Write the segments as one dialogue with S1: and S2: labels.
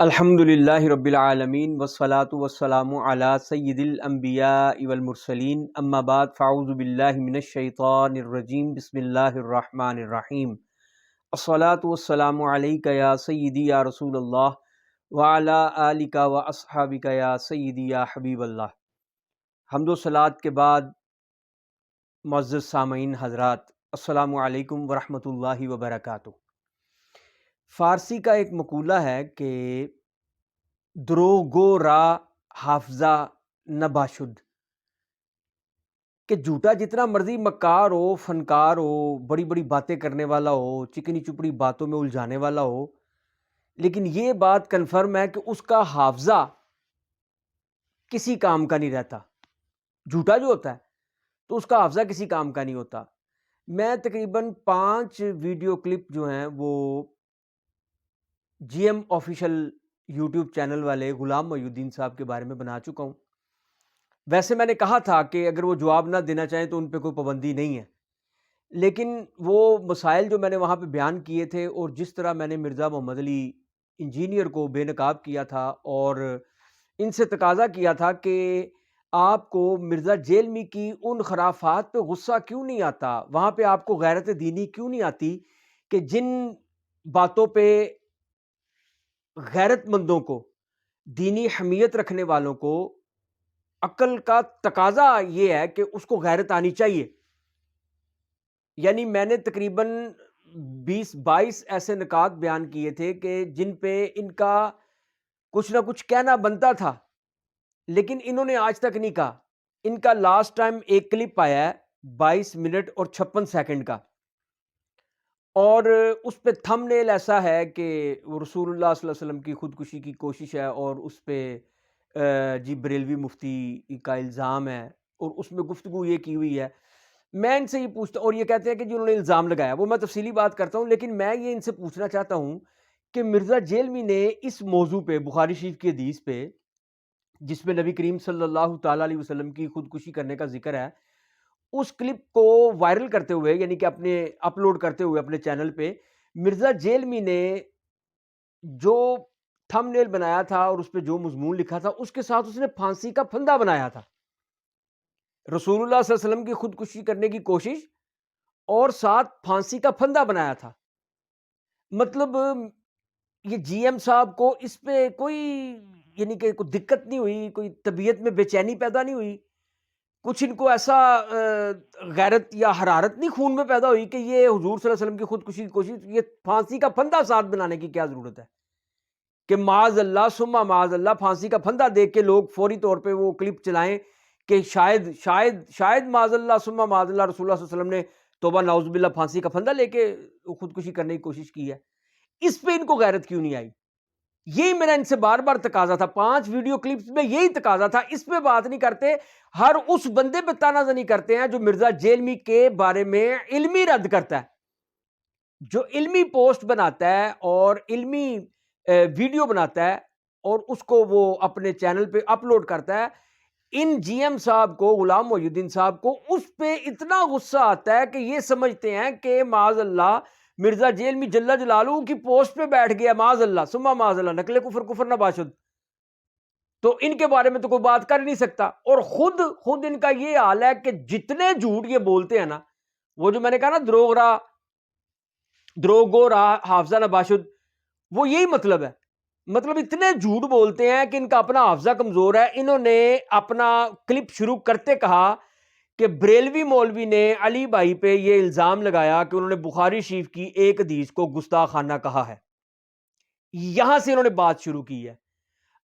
S1: الحمدللہ رب العالمین والصلاة والسلام علی سید الانبیاء والمرسلین اما بعد فاعوذ باللہ من الشیطان الرجیم بسم اللہ الرحمن الرحیم الصلاة والسلام علیک یا سیدی یا رسول اللہ وعلی آلک واصحابک یا سیدی یا حبیب اللہ۔ حمد و صلوات کے بعد معزز سامعین حضرات، السلام علیکم ورحمۃ اللہ وبرکاتہ۔ فارسی کا ایک مقولہ ہے کہ دروغ گو را حافظہ نہ باشد، کہ جھوٹا جتنا مرضی مکار ہو، فنکار ہو، بڑی بڑی باتیں کرنے والا ہو، چکنی چپڑی باتوں میں الجھانے والا ہو، لیکن یہ بات کنفرم ہے کہ اس کا حافظہ کسی کام کا نہیں رہتا۔ جھوٹا جو ہوتا ہے تو اس کا حافظہ کسی کام کا نہیں ہوتا۔ میں تقریباً 5 ویڈیو کلپ جو ہیں وہ G M official YouTube channel والے غلام محی الدین صاحب کے بارے میں بنا چکا ہوں۔ ویسے میں نے کہا تھا کہ اگر وہ جواب نہ دینا چاہیں تو ان پہ کوئی پابندی نہیں ہے، لیکن وہ مسائل جو میں نے وہاں پہ بیان کیے تھے اور جس طرح میں نے مرزا محمد علی انجینئر کو بے نقاب کیا تھا اور ان سے تقاضا کیا تھا کہ آپ کو مرزا جیلمی کی ان خرافات پہ غصہ کیوں نہیں آتا، وہاں پہ آپ کو غیرت دینی کیوں نہیں آتی کہ جن باتوں پہ غیرت مندوں کو، دینی حمیت رکھنے والوں کو عقل کا تقاضا یہ ہے کہ اس کو غیرت آنی چاہیے۔ یعنی میں نے تقریباً 20-22 ایسے نکات بیان کیے تھے کہ جن پہ ان کا کچھ نہ کچھ کہنا بنتا تھا، لیکن انہوں نے آج تک نہیں کہا۔ ان کا لاسٹ ٹائم ایک کلپ آیا ہے 22 منٹ اور 56 سیکنڈ کا، اور اس پہ تھم نیل ایسا ہے کہ وہ رسول اللہ صلی اللہ علیہ وسلم کی خودکشی کی کوشش ہے، اور اس پہ جی بریلوی مفتی کا الزام ہے، اور اس میں گفتگو یہ کی ہوئی ہے۔ میں ان سے یہ پوچھتا ہوں، اور یہ کہتے ہیں کہ جنہوں نے الزام لگایا، وہ میں تفصیلی بات کرتا ہوں، لیکن میں یہ ان سے پوچھنا چاہتا ہوں کہ مرزا جیلمی نے اس موضوع پہ، بخاری شریف کی حدیث پہ جس میں نبی کریم صلی اللہ تعالیٰ علیہ وسلم کی خودکشی کرنے کا ذکر ہے، اس کلپ کو وائرل کرتے ہوئے، یعنی کہ اپنے اپلوڈ کرتے ہوئے اپنے چینل پہ، مرزا جیلمی نے جو تھم نیل بنایا تھا اور اس پہ جو مضمون لکھا تھا، اس کے ساتھ اس نے پھانسی کا پھندا بنایا تھا، رسول اللہ صلی اللہ علیہ وسلم کی خودکشی کرنے کی کوشش اور ساتھ پھانسی کا پھندا بنایا تھا۔ مطلب یہ جی ایم صاحب کو اس پہ کوئی، یعنی کہ کوئی دقت نہیں ہوئی، کوئی طبیعت میں بے چینی پیدا نہیں ہوئی، کچھ ان کو ایسا غیرت یا حرارت نہیں خون میں پیدا ہوئی کہ یہ حضور صلی اللہ علیہ وسلم کی خودکشی کی کوشش، یہ پھانسی کا پھندا ساتھ بنانے کی کیا ضرورت ہے کہ معاذ اللہ ثم معاذ اللہ پھانسی کا پھندا دیکھ کے لوگ فوری طور پہ وہ کلپ چلائیں کہ شاید شاید شاید معاذ اللہ ثم معاذ اللہ رسول اللہ صلی اللہ علیہ وسلم نے توبہ نعوذ باللہ پھانسی کا پھندا لے کے خودکشی کرنے کی کوشش کی ہے۔ اس پہ ان کو غیرت کیوں نہیں آئی؟ یہی میں نے ان سے بار بار تقاضا تھا، 5 ویڈیو کلپس میں یہی تقاضا تھا۔ اس پہ بات نہیں کرتے، ہر اس بندے پہ تانا زنی کرتے ہیں جو مرزا جیلمی کے بارے میں علمی رد کرتا ہے، جو علمی پوسٹ بناتا ہے اور علمی ویڈیو بناتا ہے اور اس کو وہ اپنے چینل پہ اپلوڈ کرتا ہے۔ ان جی ایم صاحب کو، غلام محی الدین صاحب کو، اس پہ اتنا غصہ آتا ہے کہ یہ سمجھتے ہیں کہ معاذ اللہ مرزا جیلمی جل جلالہ کی پوسٹ پہ بیٹھ گیا، معاذ اللہ ثم معاذ اللہ، نقل کفر کفر نہ باشد، تو ان کے بارے میں تو کوئی بات کر نہیں سکتا۔ اور خود ان کا یہ حال ہے کہ جتنے جھوٹ یہ بولتے ہیں نا، وہ جو میں نے کہا نا دروغ گو راہ حافظہ نہ باشد، وہ یہی مطلب ہے۔ مطلب اتنے جھوٹ بولتے ہیں کہ ان کا اپنا حافظہ کمزور ہے۔ انہوں نے اپنا کلپ شروع کرتے کہا کہ بریلوی مولوی نے علی بھائی پہ یہ الزام لگایا کہ انہوں نے بخاری شریف کی ایک حدیث کو گستاخانہ کہا ہے۔ یہاں سے انہوں نے بات شروع کی ہے۔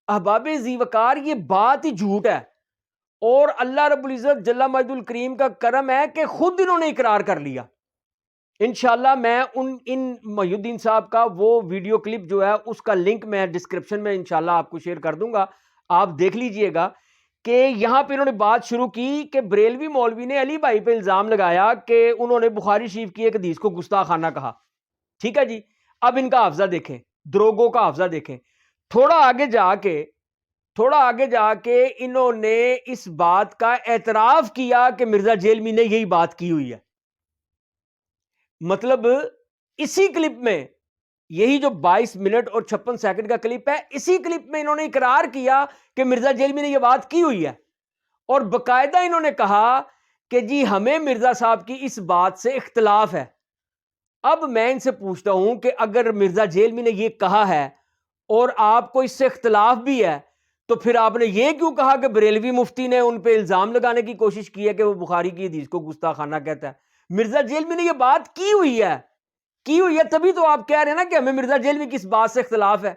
S1: احباب ذی وقار، یہ بات ہی جھوٹ ہے، اور اللہ رب العزت جل مجد الکریم کا کرم ہے کہ خود انہوں نے اقرار کر لیا۔ انشاءاللہ میں ان محی الدین صاحب کا وہ ویڈیو کلپ جو ہے اس کا لنک میں ڈسکرپشن میں انشاءاللہ آپ کو شیئر کر دوں گا، آپ دیکھ لیجئے گا کہ یہاں پہ انہوں نے بات شروع کی کہ بریلوی مولوی نے علی بھائی پہ الزام لگایا کہ انہوں نے بخاری شریف کی ایک حدیث کو گستاخانہ کہا۔ ٹھیک ہے جی، اب ان کا حافظہ دیکھیں، دروغوں کا حافظہ دیکھیں۔ تھوڑا آگے جا کے انہوں نے اس بات کا اعتراف کیا کہ مرزا جیلمی نے یہی بات کی ہوئی ہے۔ مطلب اسی کلپ میں یہی جو 22 منٹ اور 56 سیکنڈ کا کلپ ہے، اسی کلپ میں انہوں نے اقرار کیا کہ مرزا جیلمی نے یہ بات کی ہوئی ہے، اور باقاعدہ انہوں نے کہا کہ جی ہمیں مرزا صاحب کی اس بات سے اختلاف ہے۔ اب میں ان سے پوچھتا ہوں کہ اگر مرزا جیلمی نے یہ کہا ہے اور آپ کو اس سے اختلاف بھی ہے، تو پھر آپ نے یہ کیوں کہا کہ بریلوی مفتی نے ان پہ الزام لگانے کی کوشش کی ہے کہ وہ بخاری کی حدیث کو گستاخانہ کہتا ہے؟ مرزا جیلمی نے یہ بات کی ہوئی ہے، تبھی تو آپ کہہ رہے ہیں نا کہ ہمیں مرزا جیلمی کی اس بات سے اختلاف ہے۔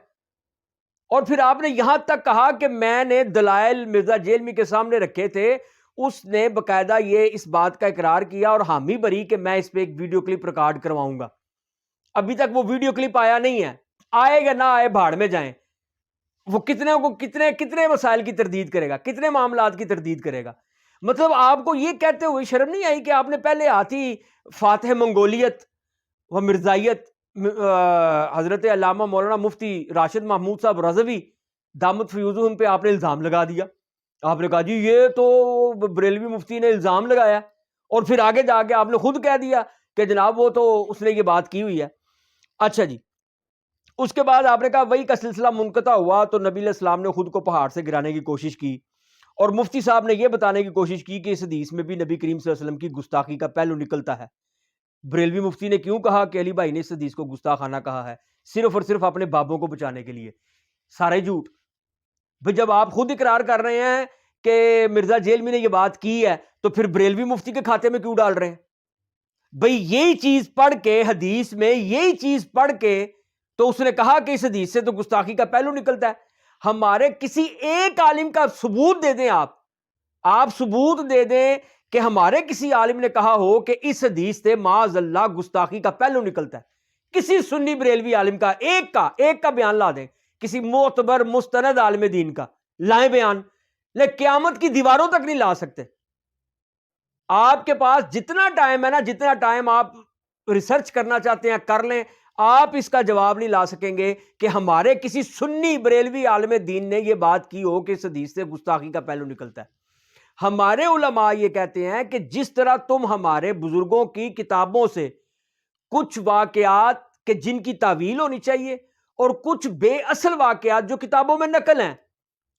S1: اور پھر آپ نے یہاں تک کہا کہ میں نے دلائل مرزا جیلمی کے سامنے رکھے تھے، اس نے باقاعدہ یہ اس بات کا اقرار کیا اور حامی بری کہ میں اس پہ ایک ویڈیو کلپ ریکارڈ کرواؤں گا۔ ابھی تک وہ ویڈیو کلپ آیا نہیں ہے، آئے گا نہ آئے بھاڑ میں جائیں۔ وہ کتنے مسائل کی تردید کرے گا، کتنے معاملات کی تردید کرے گا؟ مطلب آپ کو یہ کہتے ہوئے شرم نہیں آئی کہ آپ نے پہلے آتی فاتح منگولیت و مرزائیت حضرت علامہ مولانا مفتی راشد محمود صاحب رضوی دامت فیوزہم پہ آپ نے الزام لگا دیا۔ آپ نے کہا جی یہ تو بریلوی مفتی نے الزام لگایا، اور پھر آگے جا کے آپ نے خود کہہ دیا کہ جناب وہ تو اس نے یہ بات کی ہوئی ہے۔ اچھا جی، اس کے بعد آپ نے کہا وہی کا سلسلہ منقطع ہوا تو نبی علیہ السلام نے خود کو پہاڑ سے گرانے کی کوشش کی، اور مفتی صاحب نے یہ بتانے کی کوشش کی کہ اس حدیث میں بھی نبی کریم صلی اللہ علیہ وسلم کی گستاخی کا پہلو نکلتا ہے۔ بریلوی مفتی نے کیوں کہا کہ علی بھائی نے اس حدیث کو گستاخانہ کہا ہے؟ صرف اور صرف اپنے بابوں کو بچانے کے لیے۔ سارے جھوٹ۔ جب آپ خود اقرار کر رہے ہیں کہ مرزا جیلمی نے یہ بات کی ہے، تو پھر بریلوی مفتی کے کھاتے میں کیوں ڈال رہے ہیں؟ بھئی یہی چیز پڑھ کے، حدیث میں یہی چیز پڑھ کے تو اس نے کہا کہ اس حدیث سے تو گستاخی کا پہلو نکلتا ہے۔ ہمارے کسی ایک عالم کا ثبوت دے دیں، آپ ثبوت دے دیں کہ ہمارے کسی عالم نے کہا ہو کہ اس حدیث سے معاذ اللہ گستاخی کا پہلو نکلتا ہے۔ کسی سنی بریلوی عالم کا ایک کا بیان لا دیں، کسی معتبر مستند عالم دین کا لائیں بیان، لیکن قیامت کی دیواروں تک نہیں لا سکتے۔ آپ کے پاس جتنا ٹائم ہے نا، جتنا ٹائم آپ ریسرچ کرنا چاہتے ہیں کر لیں، آپ اس کا جواب نہیں لا سکیں گے کہ ہمارے کسی سنی بریلوی عالم دین نے یہ بات کی ہو کہ اس حدیث سے گستاخی کا پہلو نکلتا ہے۔ ہمارے علماء یہ کہتے ہیں کہ جس طرح تم ہمارے بزرگوں کی کتابوں سے کچھ واقعات کہ جن کی تعویل ہونی چاہیے، اور کچھ بے اصل واقعات جو کتابوں میں نقل ہیں،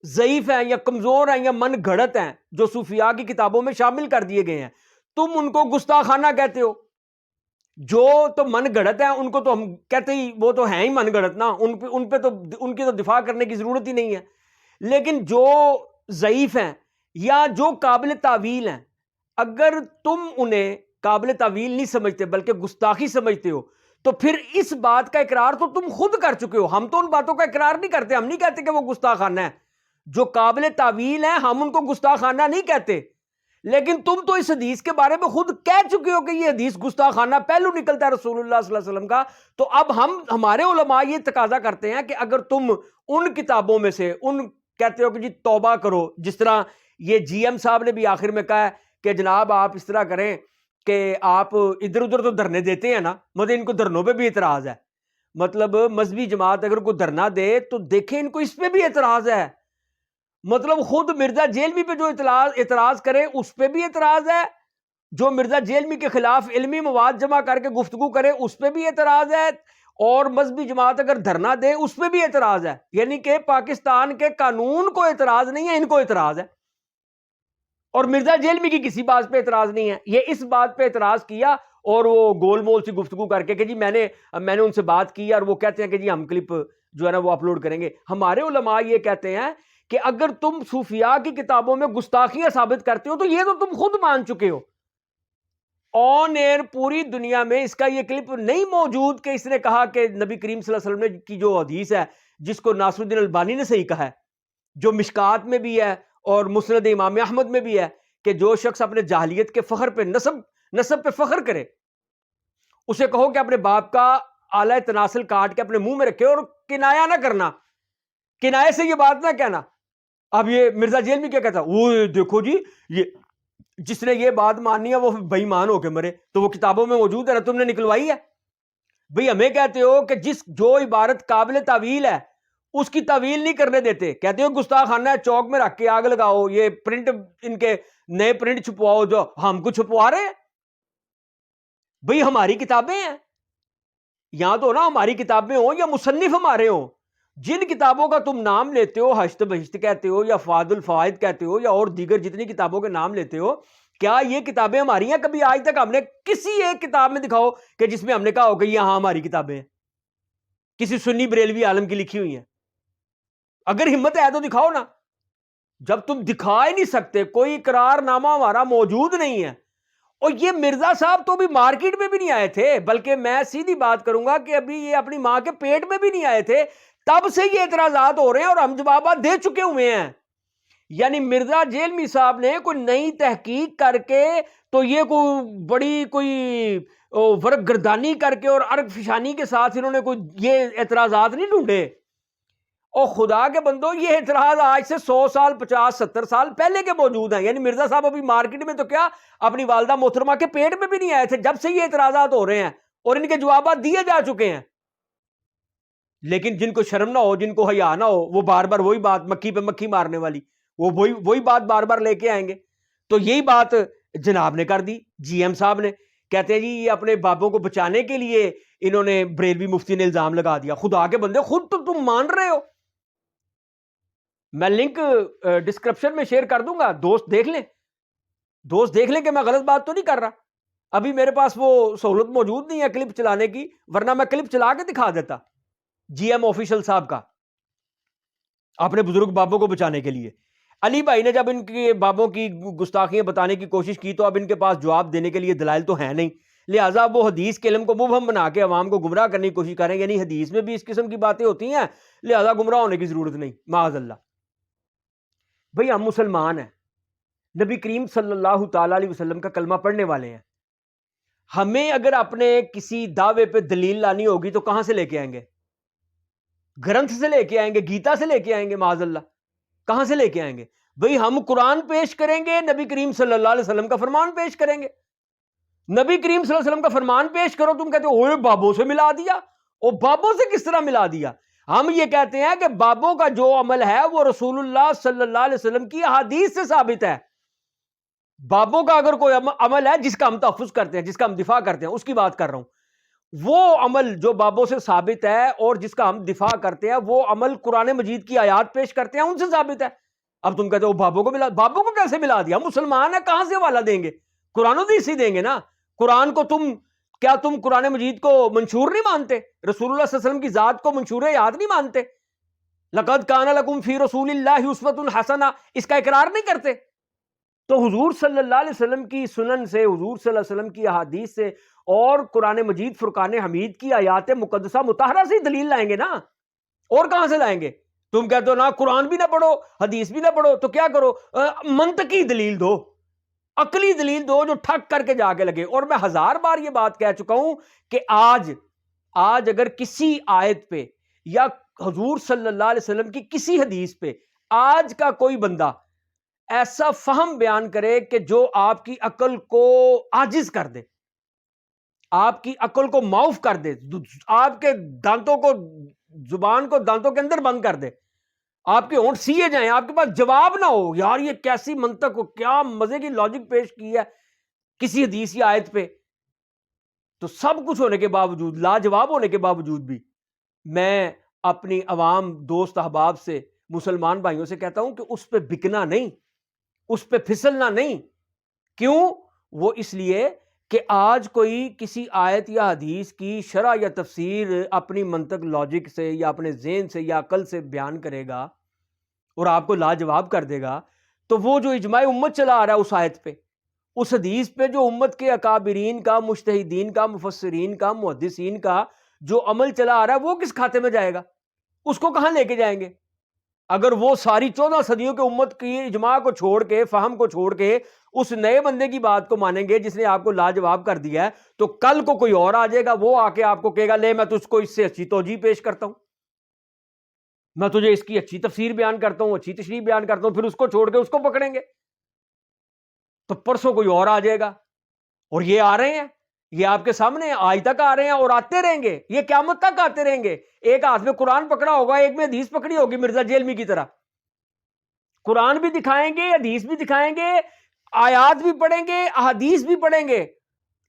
S1: ضعیف ہیں یا کمزور ہیں یا من گھڑت ہیں، جو صوفیاء کی کتابوں میں شامل کر دیے گئے ہیں، تم ان کو گستاخانہ کہتے ہو۔ جو تو من گھڑت ہیں ان کو تو ہم کہتے ہی وہ تو ہیں ہی من گھڑت نا، ان پہ تو ان کی تو دفاع کرنے کی ضرورت ہی نہیں ہے۔ لیکن جو ضعیف ہیں یا جو قابل تعویل ہیں، اگر تم انہیں قابل تعویل نہیں سمجھتے بلکہ گستاخی سمجھتے ہو، تو پھر اس بات کا اقرار تو تم خود کر چکے ہو۔ ہم تو ان باتوں کا اقرار نہیں کرتے، ہم نہیں کہتے کہ وہ گستاخانہ ہے۔ جو قابل تعویل ہیں ہم ان کو گستاخانہ نہیں کہتے، لیکن تم تو اس حدیث کے بارے میں خود کہہ چکے ہو کہ یہ حدیث گستاخانہ پہلو نکلتا ہے رسول اللہ صلی اللہ علیہ وسلم کا۔ تو اب ہمارے علماء یہ تقاضا کرتے ہیں کہ اگر تم ان کتابوں میں سے کہتے ہو کہ جی توبہ کرو، جس طرح یہ جی ایم صاحب نے بھی آخر میں کہا ہے کہ جناب آپ اس طرح کریں کہ آپ ادھر ادھر تو دھرنے دیتے ہیں نا، مطلب ان کو دھرنوں پہ بھی اعتراض ہے۔ مطلب مذہبی جماعت اگر کوئی دھرنا دے تو دیکھیں ان کو اس پہ بھی اعتراض ہے۔ مطلب خود مرزا جیلمی پہ جو اعتراض کرے اس پہ بھی اعتراض ہے، جو مرزا جیلمی کے خلاف علمی مواد جمع کر کے گفتگو کرے اس پہ بھی اعتراض ہے، اور مذہبی جماعت اگر دھرنا دے اس پہ بھی اعتراض ہے۔ یعنی کہ پاکستان کے قانون کو اعتراض نہیں ہے، ان کو اعتراض ہے، اور مرزا جیلمی کی کسی بات پہ اعتراض نہیں ہے۔ یہ اس بات پہ اعتراض کیا اور وہ گول مول سی گفتگو کر کے کہ جی میں نے ان سے بات کی، اور وہ کہتے ہیں کہ جی ہم کلپ جو ہے نا وہ اپلوڈ کریں گے۔ ہمارے علماء یہ کہتے ہیں کہ اگر تم صوفیاء کی کتابوں میں گستاخیاں ثابت کرتے ہو تو یہ تو تم خود مان چکے ہو۔ آن ایئر پوری دنیا میں اس کا یہ کلپ نہیں موجود کہ اس نے کہا کہ نبی کریم صلی اللہ علیہ وسلم کی جو حدیث ہے جس کو ناصر الدین البانی نے صحیح کہا ہے، جو مشکات میں بھی ہے اور مسند امام احمد میں بھی ہے، کہ جو شخص اپنے جاہلیت کے فخر پہ نسب پہ فخر کرے، اسے کہو کہ اپنے باپ کا آلہ تناسل کاٹ کے اپنے منہ میں رکھے اور کنایا نہ کرنا، کنائے سے یہ بات نہ کہنا۔ اب یہ مرزا جیلمی کیا کہتا، وہ دیکھو جی یہ جس نے یہ بات ماننی ہے وہ بے ایمان ہو کے مرے، تو وہ کتابوں میں موجود ہے نا، تم نے نکلوائی ہے۔ بھئی ہمیں کہتے ہو کہ جو عبارت قابل تعویل ہے اس کی تعویل نہیں کرنے دیتے، کہتے ہو گستاخانہ ہے، چوک میں رکھ کے آگ لگاؤ، یہ پرنٹ ان کے نئے پرنٹ چھپواؤ جو ہم کو چھپوا رہے ہیں۔ بھئی ہماری کتابیں ہیں، یہاں تو نا ہماری کتابیں ہوں یا مصنف ہمارے ہوں، جن کتابوں کا تم نام لیتے ہو، ہشت بہشت کہتے ہو یا فوائد الفوائد کہتے ہو یا اور دیگر جتنی کتابوں کے نام لیتے ہو، کیا یہ کتابیں ہماری ہیں؟ کبھی آج تک ہم نے کسی ایک کتاب میں دکھاؤ کہ جس میں ہم نے کہا ہو کہ یہ ہاں ہماری کتابیں ہیں، کسی سنی بریلوی عالم کی لکھی ہوئی ہیں؟ اگر ہمت ہے تو دکھاؤ نا. جب تم دکھا ہی نہیں سکتے، کوئی اقرار نامہ ہمارا موجود نہیں ہے. اور یہ مرزا صاحب تو بھی مارکیٹ میں بھی نہیں آئے تھے، بلکہ میں سیدھی بات کروں گا کہ ابھی یہ اپنی ماں کے پیٹ میں بھی نہیں آئے تھے، تب سے یہ اعتراضات ہو رہے ہیں اور ہم جوابات دے چکے ہوئے ہیں. یعنی مرزا جیلمی صاحب نے کوئی نئی تحقیق کر کے تو یہ کوئی بڑی کوئی ورق گردانی کر کے اور عرق فشانی کے ساتھ انہوں نے کوئی یہ اعتراضات نہیں ڈھونڈے. اور خدا کے بندو، یہ اعتراض آج سے 100 سال 50 70 سال پہلے کے موجود ہیں. یعنی مرزا صاحب ابھی مارکیٹ میں تو کیا اپنی والدہ محترمہ کے پیٹ میں بھی نہیں آئے تھے جب سے یہ اعتراضات ہو رہے ہیں اور ان کے جوابات دیے جا چکے ہیں. لیکن جن کو شرم نہ ہو، جن کو حیا نہ ہو، وہ بار بار وہی بات، مکھی پہ مکھی مارنے والی، وہ وہی بات بار بار لے کے آئیں گے. تو یہی بات جناب نے کر دی، جی ایم صاحب نے. کہتے ہیں جی یہ اپنے بابوں کو بچانے کے لیے انہوں نے بریلوی مفتی نے الزام لگا دیا. خدا کے بندے، خود تو تم مان رہے ہو. میں لنک ڈسکرپشن میں شیئر کر دوں گا، دوست دیکھ لیں کہ میں غلط بات تو نہیں کر رہا. ابھی میرے پاس وہ سہولت موجود نہیں ہے کلپ چلانے کی، ورنہ میں کلپ چلا کے دکھا دیتا جی ایم آفیشل صاحب کا اپنے بزرگ بابوں کو بچانے کے لیے. علی بھائی نے جب ان کے بابوں کی گستاخیاں بتانے کی کوشش کی تو اب ان کے پاس جواب دینے کے لیے دلائل تو ہیں نہیں، لہٰذا وہ حدیث کے علم کو مبہم بنا کے عوام کو گمراہ کرنے کی کوشش کریں. یعنی حدیث میں بھی اس قسم کی باتیں ہوتی ہیں، لہٰذا گمراہ ہونے کی ضرورت نہیں، معاذ اللہ. بھئی ہم مسلمان ہیں، نبی کریم صلی اللہ تعالی علیہ وسلم کا کلمہ پڑھنے والے ہیں. ہمیں اگر اپنے کسی دعوے پہ دلیل لانی ہوگی تو کہاں سے لے کے آئیں گے؟ گرنتھ سے لے کے آئیں گے؟ گیتا سے لے کے آئیں گے؟ معاذ اللہ. کہاں سے لے کے آئیں گے؟ بھئی ہم قرآن پیش کریں گے، نبی کریم صلی اللہ علیہ وسلم کا فرمان پیش کریں گے. نبی کریم صلی اللہ علیہ وسلم کا فرمان پیش کرو، تم کہتے ہو اوے بابوں سے ملا دیا. او بابوں سے کس طرح ملا دیا؟ ہم یہ کہتے ہیں کہ بابوں کا جو عمل ہے وہ رسول اللہ صلی اللہ علیہ وسلم کی احادیث سے ثابت ہے. بابوں کا اگر کوئی عمل ہے جس کا ہم تحفظ کرتے ہیں، جس کا ہم دفاع کرتے ہیں، اس کی بات کر رہا ہوں. وہ عمل جو بابوں سے ثابت ہے اور جس کا ہم دفاع کرتے ہیں، وہ عمل قرآن مجید کی آیات پیش کرتے ہیں، ان سے ثابت ہے. اب تم کہتے ہو بابوں کو ملا، بابوں کو کیسے ملا دیا؟ مسلمان ہے، کہاں سے حوالہ دیں گے؟ قرآن و حدیث ہی دیں گے نا. قرآن کو کیا تم قرآن مجید کو منشور نہیں مانتے؟ رسول اللہ صلی اللہ علیہ وسلم کی ذات کو منشور یاد نہیں مانتے؟ لقد کان لکم فی رسول اللہ اسوۃ حسنہ، اس کا اقرار نہیں کرتے؟ تو حضور صلی اللہ علیہ وسلم کی سنن سے، حضور صلی اللہ علیہ وسلم کی احادیث سے اور قرآن مجید فرقان حمید کی آیات مقدسہ مطہرہ سے دلیل لائیں گے نا. اور کہاں سے لائیں گے؟ تم کہتے ہو نا قرآن بھی نہ پڑھو، حدیث بھی نہ پڑھو، تو کیا کرو؟ منطقی دلیل دو، عقلی دلیل دو جو ٹھک کر کے جا کے لگے. اور میں 1000 بار یہ بات کہہ چکا ہوں کہ آج اگر کسی آیت پہ یا حضور صلی اللہ علیہ وسلم کی کسی حدیث پہ آج کا کوئی بندہ ایسا فہم بیان کرے کہ جو آپ کی عقل کو عاجز کر دے، آپ کی عقل کو معاف کر دے، آپ کے دانتوں کو، زبان کو دانتوں کے اندر بند کر دے، آپ کے ہونٹ سیے جائیں، آپ کے پاس جواب نہ ہو، یار یہ کیسی منطق ہو، کیا مزے کی لاجک پیش کی ہے کسی حدیث یا آیت پہ، تو سب کچھ ہونے کے باوجود، لاجواب ہونے کے باوجود بھی میں اپنی عوام، دوست، احباب سے، مسلمان بھائیوں سے کہتا ہوں کہ اس پہ بکنا نہیں، اس پہ پھسلنا نہیں. کیوں؟ وہ اس لیے کہ آج کوئی کسی آیت یا حدیث کی شرح یا تفسیر اپنی منطق، لاجک سے یا اپنے ذہن سے یا عقل سے بیان کرے گا اور آپ کو لاجواب کر دے گا، تو وہ جو اجماع امت چلا آ رہا ہے اس آیت پہ، اس حدیث پہ، جو امت کے اکابرین کا، مجتہدین کا، مفسرین کا، محدثین کا جو عمل چلا آ رہا ہے، وہ کس کھاتے میں جائے گا؟ اس کو کہاں لے کے جائیں گے؟ اگر وہ ساری 14 صدیوں کے امت کی اجماع کو چھوڑ کے، فہم کو چھوڑ کے اس نئے بندے کی بات کو مانیں گے جس نے آپ کو لاجواب کر دیا ہے، تو کل کو کوئی اور آ جائے گا، وہ آ کے آپ کو کہے گا لے میں تجھ کو اس سے اچھی توجیہ پیش کرتا ہوں، میں تجھے اس کی اچھی تفسیر بیان کرتا ہوں، اچھی تشریح بیان کرتا ہوں، پھر اس کو چھوڑ کے اس کو پکڑیں گے. تو پرسوں کوئی اور آ جائے گا. اور یہ آ رہے ہیں، یہ آپ کے سامنے آج تک آ رہے ہیں اور آتے رہیں گے، یہ قیامت تک آتے رہیں گے. ایک ہاتھ میں قرآن پکڑا ہوگا، ایک میں حدیث پکڑی ہوگی، مرزا جیلمی کی طرح. قرآن بھی دکھائیں گے، حدیث بھی دکھائیں گے، آیات بھی پڑھیں گے، احادیث بھی پڑھیں گے،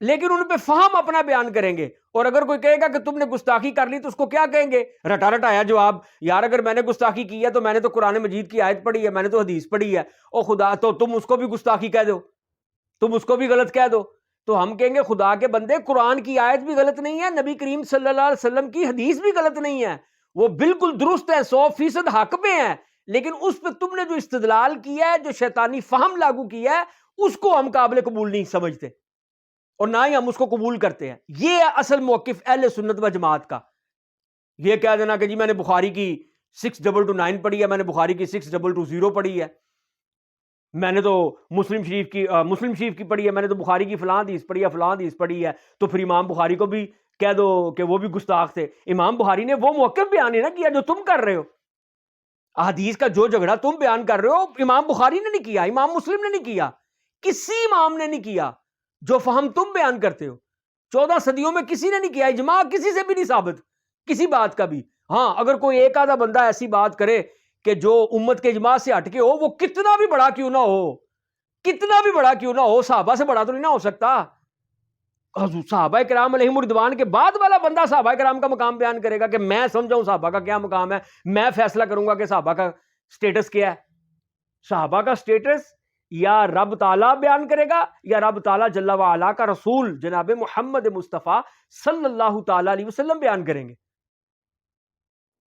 S1: لیکن ان پہ فہم اپنا بیان کریں گے. اور اگر کوئی کہے گا کہ تم نے گستاخی کر لی تو اس کو کیا کہیں گے؟ رٹا رٹایا جواب، یار اگر میں نے گستاخی کی ہے تو میں نے تو قرآن مجید کی آیت پڑھی ہے، میں نے تو حدیث پڑھی ہے، او خدا، تو تم اس کو بھی گستاخی کہہ دو، تم اس کو بھی غلط کہہ دو. تو ہم کہیں گے خدا کے بندے، قرآن کی آیت بھی غلط نہیں ہے، نبی کریم صلی اللہ علیہ وسلم کی حدیث بھی غلط نہیں ہے، وہ بالکل درست ہے، 100% حق پہ ہیں، لیکن اس پہ تم نے جو استدلال کیا ہے، جو شیطانی فہم لاگو کیا ہے، اس کو ہم قابل قبول نہیں سمجھتے اور نہ ہی ہم اس کو قبول کرتے ہیں. یہ ہے اصل موقف اہل سنت و جماعت کا. یہ کہہ دینا کہ جی میں نے بخاری کی 6229 پڑھی ہے، میں نے بخاری کی 6220 پڑھی ہے، میں نے تو مسلم شریف کی پڑھی ہے، میں نے تو بخاری کی فلاں حدیث پڑھی ہے، فلاں حدیث پڑھی ہے، تو پھر امام بخاری کو بھی کہہ دو کہ وہ بھی گستاخ تھے. امام بخاری نے وہ موقف بیان نہیں نہ کیا جو تم کر رہے ہو. حدیث کا جو جھگڑا تم بیان کر رہے ہو امام بخاری نے نہیں کیا، امام مسلم نے نہیں کیا، کسی امام نے نہیں کیا جو فہم تم بیان کرتے ہو. 14 صدیوں میں کسی نے نہیں کیا، اجماع کسی سے بھی نہیں ثابت کسی بات کا بھی. ہاں اگر کوئی ایک آدھا بندہ ایسی بات کرے کہ جو امت کے اجماع سے ہٹ کے ہو، وہ کتنا بھی بڑا کیوں نہ ہو، کتنا بھی بڑا کیوں نہ ہو، صحابہ سے بڑا تو نہیں نہ ہو سکتا. صحابہ کرام علیہم رضوان کے بعد والا بندہ صحابہ کرام کا مقام بیان کرے گا کہ میں سمجھاؤں صحابہ کا کیا مقام ہے، میں فیصلہ کروں گا کہ صحابہ کا سٹیٹس کیا ہے. صحابہ کا سٹیٹس یا رب تعالیٰ بیان کرے گا یا رب تعالیٰ جل وعلا کا رسول جناب محمد مصطفیٰ صلی اللہ تعالی علیہ وسلم بیان کریں گے.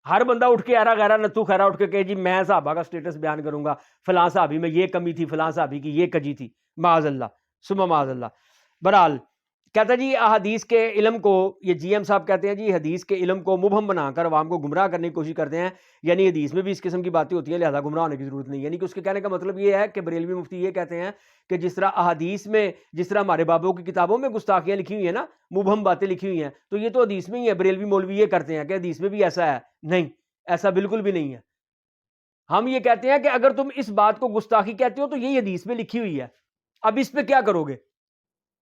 S1: ہر بندہ اٹھ کے ایرا غیرہ نتو خیرہ اٹھ کے کہ جی میں صحابہ کا سٹیٹس بیان کروں گا، فلاں صحابی میں یہ کمی تھی، فلاں صحابی کی یہ کجی تھی، معاذ اللہ ثم معاذ اللہ. بہرحال کہتا جی حدیث کے علم کو، یہ جی ایم صاحب کہتے ہیں جی حدیث کے علم کو مبہم بنا کر عوام کو گمراہ کرنے کی کوشش کرتے ہیں، یعنی حدیث میں بھی اس قسم کی باتیں ہوتی ہیں لہذا گمراہ ہونے کی ضرورت نہیں. یعنی کہ اس کے کہنے کا مطلب یہ ہے کہ بریلوی مفتی یہ کہتے ہیں کہ جس طرح احادیث میں، جس طرح ہمارے بابوں کی کتابوں میں گستاخیاں لکھی ہوئی ہیں نا، مبہم باتیں لکھی ہوئی ہیں، تو یہ تو حدیث میں ہی ہے. بریلوی مولوی یہ کرتے ہیں کہ حدیث میں بھی ایسا ہے، نہیں، ایسا بالکل بھی نہیں ہے. ہم یہ کہتے ہیں کہ اگر تم اس بات کو گستاخی کہتے ہو تو یہی حدیث میں لکھی ہوئی ہے، اب اس پہ کیا کرو گے؟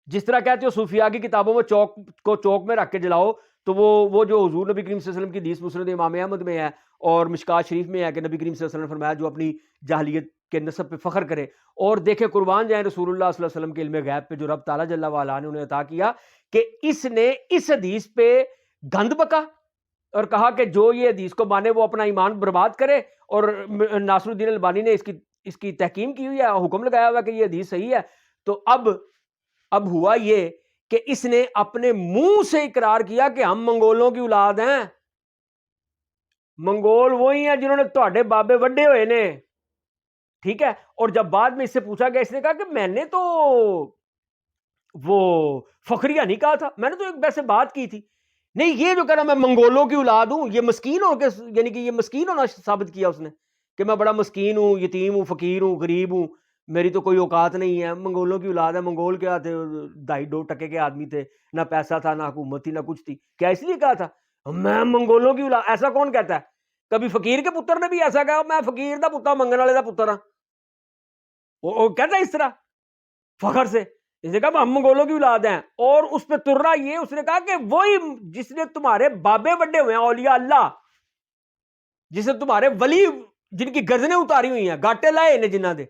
S1: جس طرح کہتے ہو صوفیاء کی کتابوں میں چوک میں رکھ کے جلاؤ، تو وہ جو حضور نبی کریم صلی اللہ علیہ وسلم کی حدیث مسند امام احمد میں ہے اور مشکات شریف میں ہے کہ نبی کریم صلی اللہ علیہ وسلم نے فرمایا جو اپنی جاہلیت کے نسب پہ فخر کرے اور دیکھے قربان جائیں رسول اللہ صلی اللہ علیہ وسلم کے علم غیب پہ جو رب تعالیٰ جل وعلا نے انہیں عطا کیا، کہ اس نے اس حدیث پہ گند بکا اور کہا کہ جو یہ حدیث کو مانے وہ اپنا ایمان برباد کرے. اور ناصر الدین البانی نے اس کی تحکیم کی ہوئی ہے، حکم لگایا ہوا کہ یہ حدیث صحیح ہے. تو اب ہوا یہ کہ اس نے اپنے منہ سے اقرار کیا کہ ہم منگولوں کی اولاد ہیں. منگول وہی ہیں جنہوں نے تہاڈے بابے وڈے ہوئے نے، ٹھیک ہے. اور جب بعد میں اس سے پوچھا گیا، اس نے کہا کہ میں نے تو وہ فخریہ نہیں کہا تھا، میں نے تو ایک ویسے بات کی تھی. نہیں، یہ جو کہہ رہا میں منگولوں کی اولاد ہوں، یہ مسکین ہو کے، یعنی کہ یہ مسکین ہونا ثابت کیا اس نے کہ میں بڑا مسکین ہوں، یتیم ہوں، فقیر ہوں، غریب ہوں، میری تو کوئی اوقات نہیں ہے. منگولوں کی اولاد ہے. منگول کیا تھے؟ 2.5 کے آدمی تھے، نہ پیسہ تھا، نہ حکومت تھی، نہ کچھ تھی. کیا اس لیے کہا تھا میں منگولوں کی اولاد؟ ایسا کون کہتا ہے؟ کبھی فقیر کے پتر نے بھی ایسا کہا میں فقیر دا پتر، منگن والے دا پتر ہاں؟ وہ کہتا ہے اس طرح فخر سے؟ اس نے کہا ہم منگولوں کی اولاد ہیں. اور اس پہ ترا یہ اس نے کہا کہ وہی جس نے تمہارے بابے بڑے ہوئے ہیں، اولیاء اللہ، جس نے تمہارے ولی جن کی گردنیں اتاری ہوئی ہیں، گاٹے لائے انہیں جنہ دے.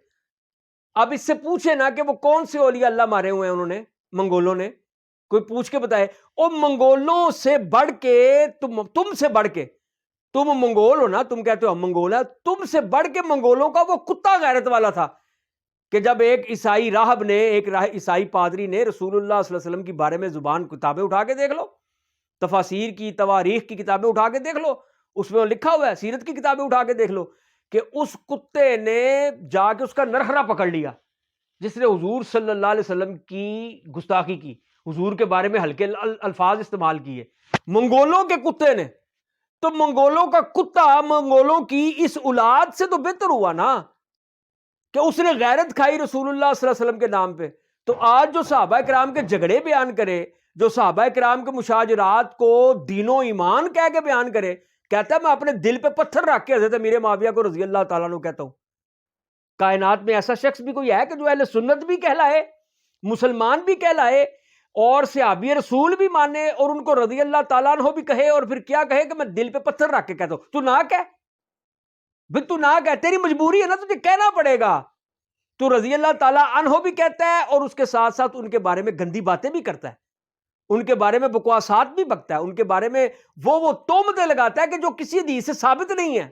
S1: اب اس سے پوچھے نا کہ وہ کون سے اولیاء اللہ مارے ہوئے ہیں انہوں نے، منگولوں نے؟ کوئی پوچھ کے بتائے. او منگولوں سے بڑھ کے تم سے بڑھ کے، تم منگول ہو نا، تم کہتے ہو ہم منگول ہیں، تم سے بڑھ کے منگولوں کا وہ کتا غیرت والا تھا کہ جب ایک عیسائی راہب نے، ایک عیسائی پادری نے رسول اللہ صلی اللہ علیہ وسلم کے بارے میں زبان کتابیں اٹھا کے دیکھ لو، تفاسیر کی، تواریخ کی کتابیں اٹھا کے دیکھ لو، اس میں لکھا ہوا ہے، سیرت کی کتابیں اٹھا کے دیکھ لو کہ اس کتے نے جا کے اس کا نرخرا پکڑ لیا جس نے حضور صلی اللہ علیہ وسلم کی گستاخی کی، حضور کے بارے میں ہلکے الفاظ استعمال کیے، منگولوں کے کتے نے. تو منگولوں کا کتا منگولوں کی اس اولاد سے تو بہتر ہوا نا کہ اس نے غیرت کھائی رسول اللہ صلی اللہ علیہ وسلم کے نام پہ. تو آج جو صحابہ کرام کے جھگڑے بیان کرے، جو صحابہ کرام کے مشاجرات کو دین و ایمان کہہ کے بیان کرے، کہتا ہے میں اپنے دل پہ پتھر رکھ کے حضرت امیر معاویہ کو رضی اللہ تعالیٰ عنہ کہتا ہوں. کائنات میں ایسا شخص بھی کوئی ہے کہ جو اہل سنت بھی کہلائے، مسلمان بھی کہلائے اور صحابی رسول بھی مانے اور ان کو رضی اللہ تعالیٰ عنہ بھی کہے، اور پھر کیا کہے کہ میں دل پہ پتھر رکھ کے کہتا ہوں؟ تو نہ کہہ بھئی، تو نہ کہہ، تیری مجبوری ہے نا، تجھے کہنا پڑے گا. تو رضی اللہ تعالیٰ عنہ بھی کہتا ہے اور اس کے ساتھ ساتھ ان کے بارے میں گندی باتیں بھی کرتا ہے. ان کے بارے میں بکواسات بھی بکتا ہے، ان کے بارے میں وہ تہمتیں لگاتا ہے کہ جو کسی حدیث سے ثابت نہیں ہے،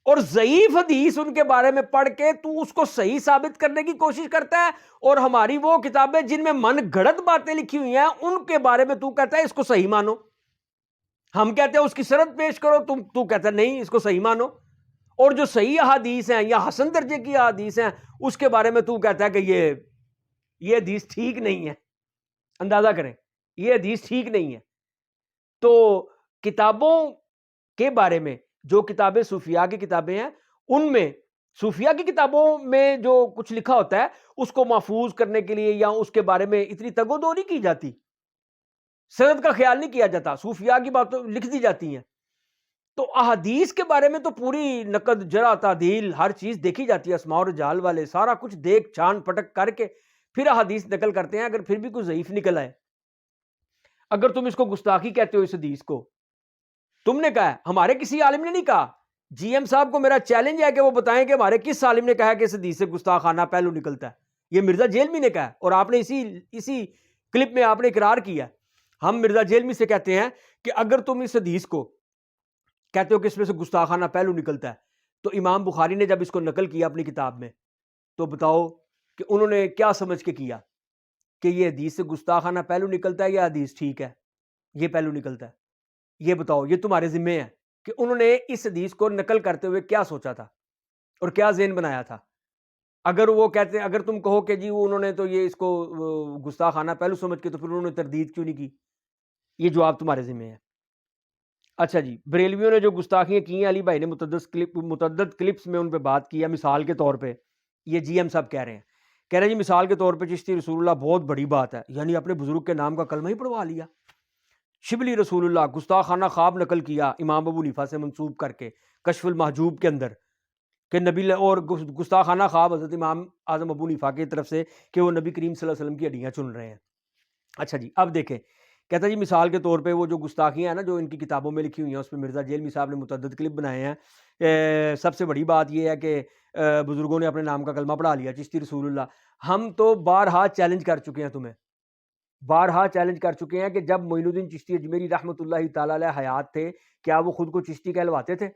S1: اور ضعیف حدیث ان کے بارے میں پڑھ کے تو اس کو صحیح ثابت کرنے کی کوشش کرتا ہے، اور ہماری وہ کتابیں جن میں من گھڑت باتیں لکھی ہوئی ہیں ان کے بارے میں تو کہتا ہے اس کو صحیح مانو، ہم کہتے ہیں اس کی سند پیش کرو، تو کہتا ہے نہیں اس کو صحیح مانو، اور جو صحیح احادیث ہیں یا حسن درجے کی احادیث ہیں اس کے بارے میں تو کہتا ہے کہ یہ حدیث ٹھیک نہیں ہے۔ اندازہ کریں، یہ حدیث ٹھیک نہیں ہے۔ تو کتابوں کے بارے میں، جو کتابیں صوفیاء کی کتابیں ہیں، ان میں صوفیاء کی کتابوں میں جو کچھ لکھا ہوتا ہے اس کو محفوظ کرنے کے لیے یا اس کے بارے میں اتنی تگ و دو نہیں کی جاتی، سند کا خیال نہیں کیا جاتا، صوفیاء کی باتیں لکھ دی جاتی ہیں۔ تو احادیث کے بارے میں تو پوری نقد جرح تعدیل ہر چیز دیکھی جاتی ہے، اسماء اور رجال والے سارا کچھ دیکھ چھان پٹک کر کے پھر احادیث نقل کرتے ہیں۔ اگر پھر بھی کوئی ضعیف نکل آئے، اگر تم اس کو گستاخی کہتے ہو، اس حدیث کو تم نے کہا ہے، ہمارے کسی عالم نے نہیں کہا، جی ایم صاحب کو میرا چیلنج ہے کہ وہ بتائیں کہ ہمارے کس عالم نے کہا کہ اس حدیث سے گستاخانہ پہلو نکلتا ہے۔ یہ مرزا جیلمی نے کہا ہے، اور آپ نے اسی کلپ میں آپ نے اقرار کیا۔ ہم مرزا جیلمی سے کہتے ہیں کہ اگر تم اس حدیث کو کہتے ہو کہ اس میں سے گستاخانہ پہلو نکلتا ہے، تو امام بخاری نے جب اس کو نقل کیا اپنی کتاب میں، تو بتاؤ کہ انہوں نے کیا سمجھ کے کیا کہ یہ حدیث سے گستاخانہ پہلو نکلتا ہے یا حدیث ٹھیک ہے، یہ پہلو نکلتا ہے؟ یہ بتاؤ، یہ تمہارے ذمے ہے کہ انہوں نے اس حدیث کو نقل کرتے ہوئے کیا سوچا تھا اور کیا ذہن بنایا تھا۔ اگر وہ کہتے ہیں، اگر تم کہو کہ جی وہ انہوں نے تو یہ اس کو گستاخانہ پہلو سمجھ کے، تو پھر انہوں نے تردید کیوں نہیں کی؟ یہ جواب تمہارے ذمے ہے۔ اچھا جی، بریلویوں نے جو گستاخیاں کی ہیں، علی بھائی نے متعدد کلپس میں ان پہ بات کی ہے۔ مثال کے طور پہ یہ جی ایم صاحب کہہ رہے ہیں جی مثال کے طور پہ چشتی رسول اللہ بہت بڑی بات ہے، یعنی اپنے بزرگ کے نام کا کلمہ ہی پڑھوا لیا۔ شبلی رسول اللہ گستاخانہ خواب نقل کیا امام ابو حنیفہ سے منسوب کر کے کشف المحجوب کے اندر، کہ نبی، اور گستاخانہ خواب حضرت امام اعظم ابو حنیفہ کی طرف سے کہ وہ نبی کریم صلی اللہ علیہ وسلم کی ہڈیاں چن رہے ہیں۔ اچھا جی، اب دیکھیں، کہتا جی مثال کے طور پہ وہ جو گستاخیاں ہیں نا جو ان کی کتابوں میں لکھی ہوئی ہیں، اس میں مرزا جیلمی صاحب نے متعدد کلپ بنائے ہیں۔ سب سے بڑی بات یہ ہے کہ بزرگوں نے اپنے نام کا کلمہ پڑھا لیا، چشتی رسول اللہ۔ ہم تو بارہا چیلنج کر چکے ہیں، تمہیں بارہا چیلنج کر چکے ہیں کہ جب معین الدین چشتی اجمیری رحمۃ اللہ تعالی علیہ حیات تھے، کیا وہ خود کو چشتی کہلواتے تھے؟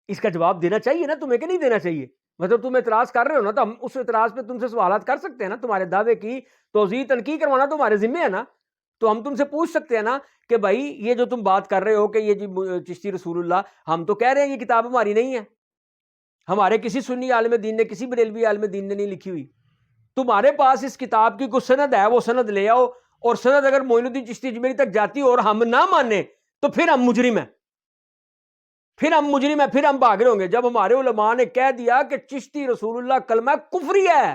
S1: اس کا جواب دینا چاہیے نا تمہیں کہ نہیں دینا چاہیے؟ مطلب تم اعتراض کر رہے ہو نا، تو ہم اس اعتراض پہ تم سے سوالات کر سکتے ہیں نا، تمہارے دعوے کی توضیح تنقیح کروانا تمہارے ذمہ ہے نا۔ تو ہم تم سے پوچھ سکتے ہیں نا کہ بھائی یہ جو تم بات کر رہے ہو کہ یہ جی چشتی رسول اللہ، ہم تو کہہ رہے ہیں یہ کتاب ہماری نہیں ہے، ہمارے کسی سنی عالم دین نے، کسی بریلوی عالم دین نے نہیں لکھی ہوئی۔ تمہارے پاس اس کتاب کی کوئی سند ہے، وہ سند لے آؤ، اور سند اگر معین الدین چشتی اجمیری تک جاتی ہو اور ہم نہ مانے تو پھر ہم مجرم ہیں، پھر ہم بھاگ رہے ہوں گے۔ جب ہمارے علماء نے کہہ دیا کہ چشتی رسول اللہ کلمہ کفری ہے،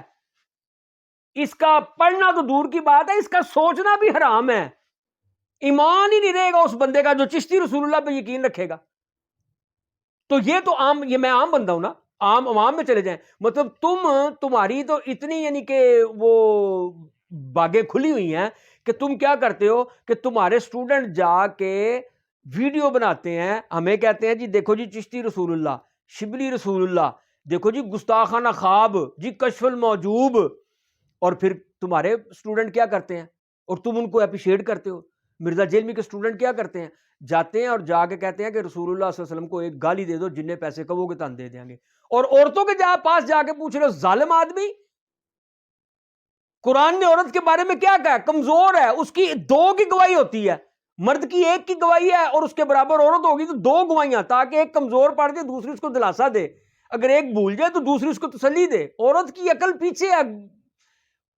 S1: اس کا پڑھنا تو دور کی بات ہے، اس کا سوچنا بھی حرام ہے، ایمان ہی نہیں رہے گا اس بندے کا جو چشتی رسول اللہ پہ یقین رکھے گا۔ تو یہ تو عام، یہ میں عام بندہ ہوں نا، عام عوام میں چلے جائیں، مطلب تمہاری تو اتنی یعنی کہ وہ باغیں کھلی ہوئی ہیں کہ تم کیا کرتے ہو کہ تمہارے سٹوڈنٹ جا کے ویڈیو بناتے ہیں، ہمیں کہتے ہیں جی دیکھو جی چشتی رسول اللہ، شبلی رسول اللہ، دیکھو جی گستاخانہ خواب، جی کشف الموجوب، اور پھر تمہارے سٹوڈنٹ کیا کرتے ہیں اور تم ان کو اپریشیٹ کرتے ہو۔ مرزا جیلمی کے سٹوڈنٹ کیا کرتے ہیں، جاتے ہیں اور جا کے کہتے ہیں کہ رسول اللہ صلی اللہ علیہ وسلم کو ایک گالی دے دو، جننے پیسے کہو گے تن دے دیں گے، اور عورتوں کے پاس جا کے پوچھ رہے ہو، ظالم آدمی۔ قرآن نے عورت کے بارے میں کیا کہا ہے؟ کمزور ہے، اس کی 2 کی گواہی ہوتی ہے، مرد کی 1 کی گواہی ہے، اور اس کے برابر عورت ہوگی تو 2 گواہیاں، تاکہ ایک کمزور پڑ جائے دوسری اس کو دلاسا دے، اگر ایک بھول جائے تو دوسری اس کو تسلی دے۔ عورت کی عقل پیچھے ہے،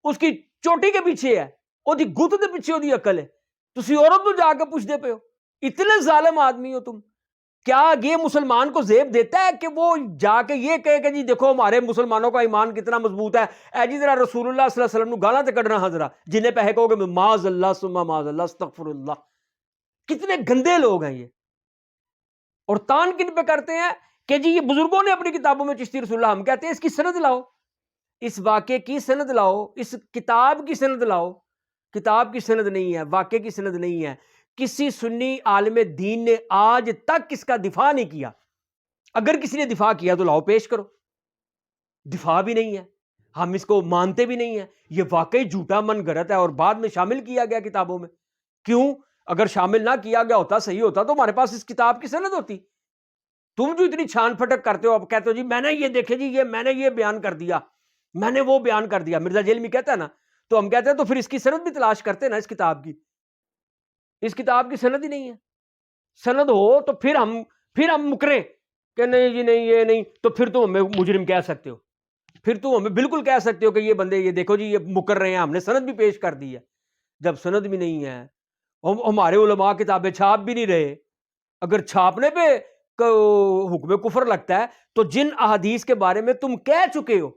S1: اس کی چوٹی کے پیچھے ہے، وہ دی گت دے پیچھے وہ دی عقل ہے، تسی عورت تو جا کے پوچھتے پہ ہو، اتنے ظالم آدمی ہو تم۔ کیا یہ مسلمان کو زیب دیتا ہے کہ وہ جا کے یہ کہے کہ جی دیکھو ہمارے مسلمانوں کا ایمان کتنا مضبوط ہے، اے جی ذرا رسول اللہ صلی اللہ علیہ وسلم نو گالاں تے کڈنا ہاں، ذرا جنہیں پہ کہو گے معاذ اللہ ثم معاذ اللہ استغفر اللہ۔ کتنے گندے لوگ ہیں یہ، اور تان کن پہ کرتے ہیں کہ جی یہ بزرگوں نے اپنی کتابوں میں چشتی رسول اللہ، ہم کہتے ہیں اس کی سند لاؤ، اس واقعے کی سند لاؤ، اس کتاب کی سند لاؤ۔ کتاب کی سند نہیں ہے، واقعے کی سند نہیں ہے، کسی سنی عالم دین نے آج تک اس کا دفاع نہیں کیا۔ اگر کسی نے دفاع کیا تو لاؤ پیش کرو، دفاع بھی نہیں ہے۔ ہم اس کو مانتے بھی نہیں ہیں، یہ واقعی جھوٹا من گھڑت ہے اور بعد میں شامل کیا گیا کتابوں میں. کیوں؟ اگر شامل نہ کیا گیا ہوتا، صحیح ہوتا، تو ہمارے پاس اس کتاب کی سند ہوتی. تم جو اتنی چھان پھٹک کرتے ہو، اب کہتے ہو جی میں نے یہ دیکھے، جی یہ میں نے یہ بیان کر دیا، میں نے وہ بیان کر دیا، مرزا جیلمی کہتا ہے نا، تو ہم کہتے ہیں تو پھر اس کی سند بھی تلاش کرتے ہیں نا. اس کتاب کی سند ہی نہیں ہے. سند ہو تو پھر ہم مکریں کہ نہیں جی نہیں یہ نہیں، تو پھر تم ہمیں مجرم کہہ سکتے ہو، پھر تم ہمیں بالکل کہہ سکتے ہو کہ یہ بندے یہ دیکھو جی یہ مکر رہے ہیں، ہم نے سند بھی پیش کر دی ہے. جب سند بھی نہیں ہے، ہمارے علماء کتابیں چھاپ بھی نہیں رہے. اگر چھاپنے پہ حکم کفر لگتا ہے تو جن احادیث کے بارے میں تم کہہ چکے ہو،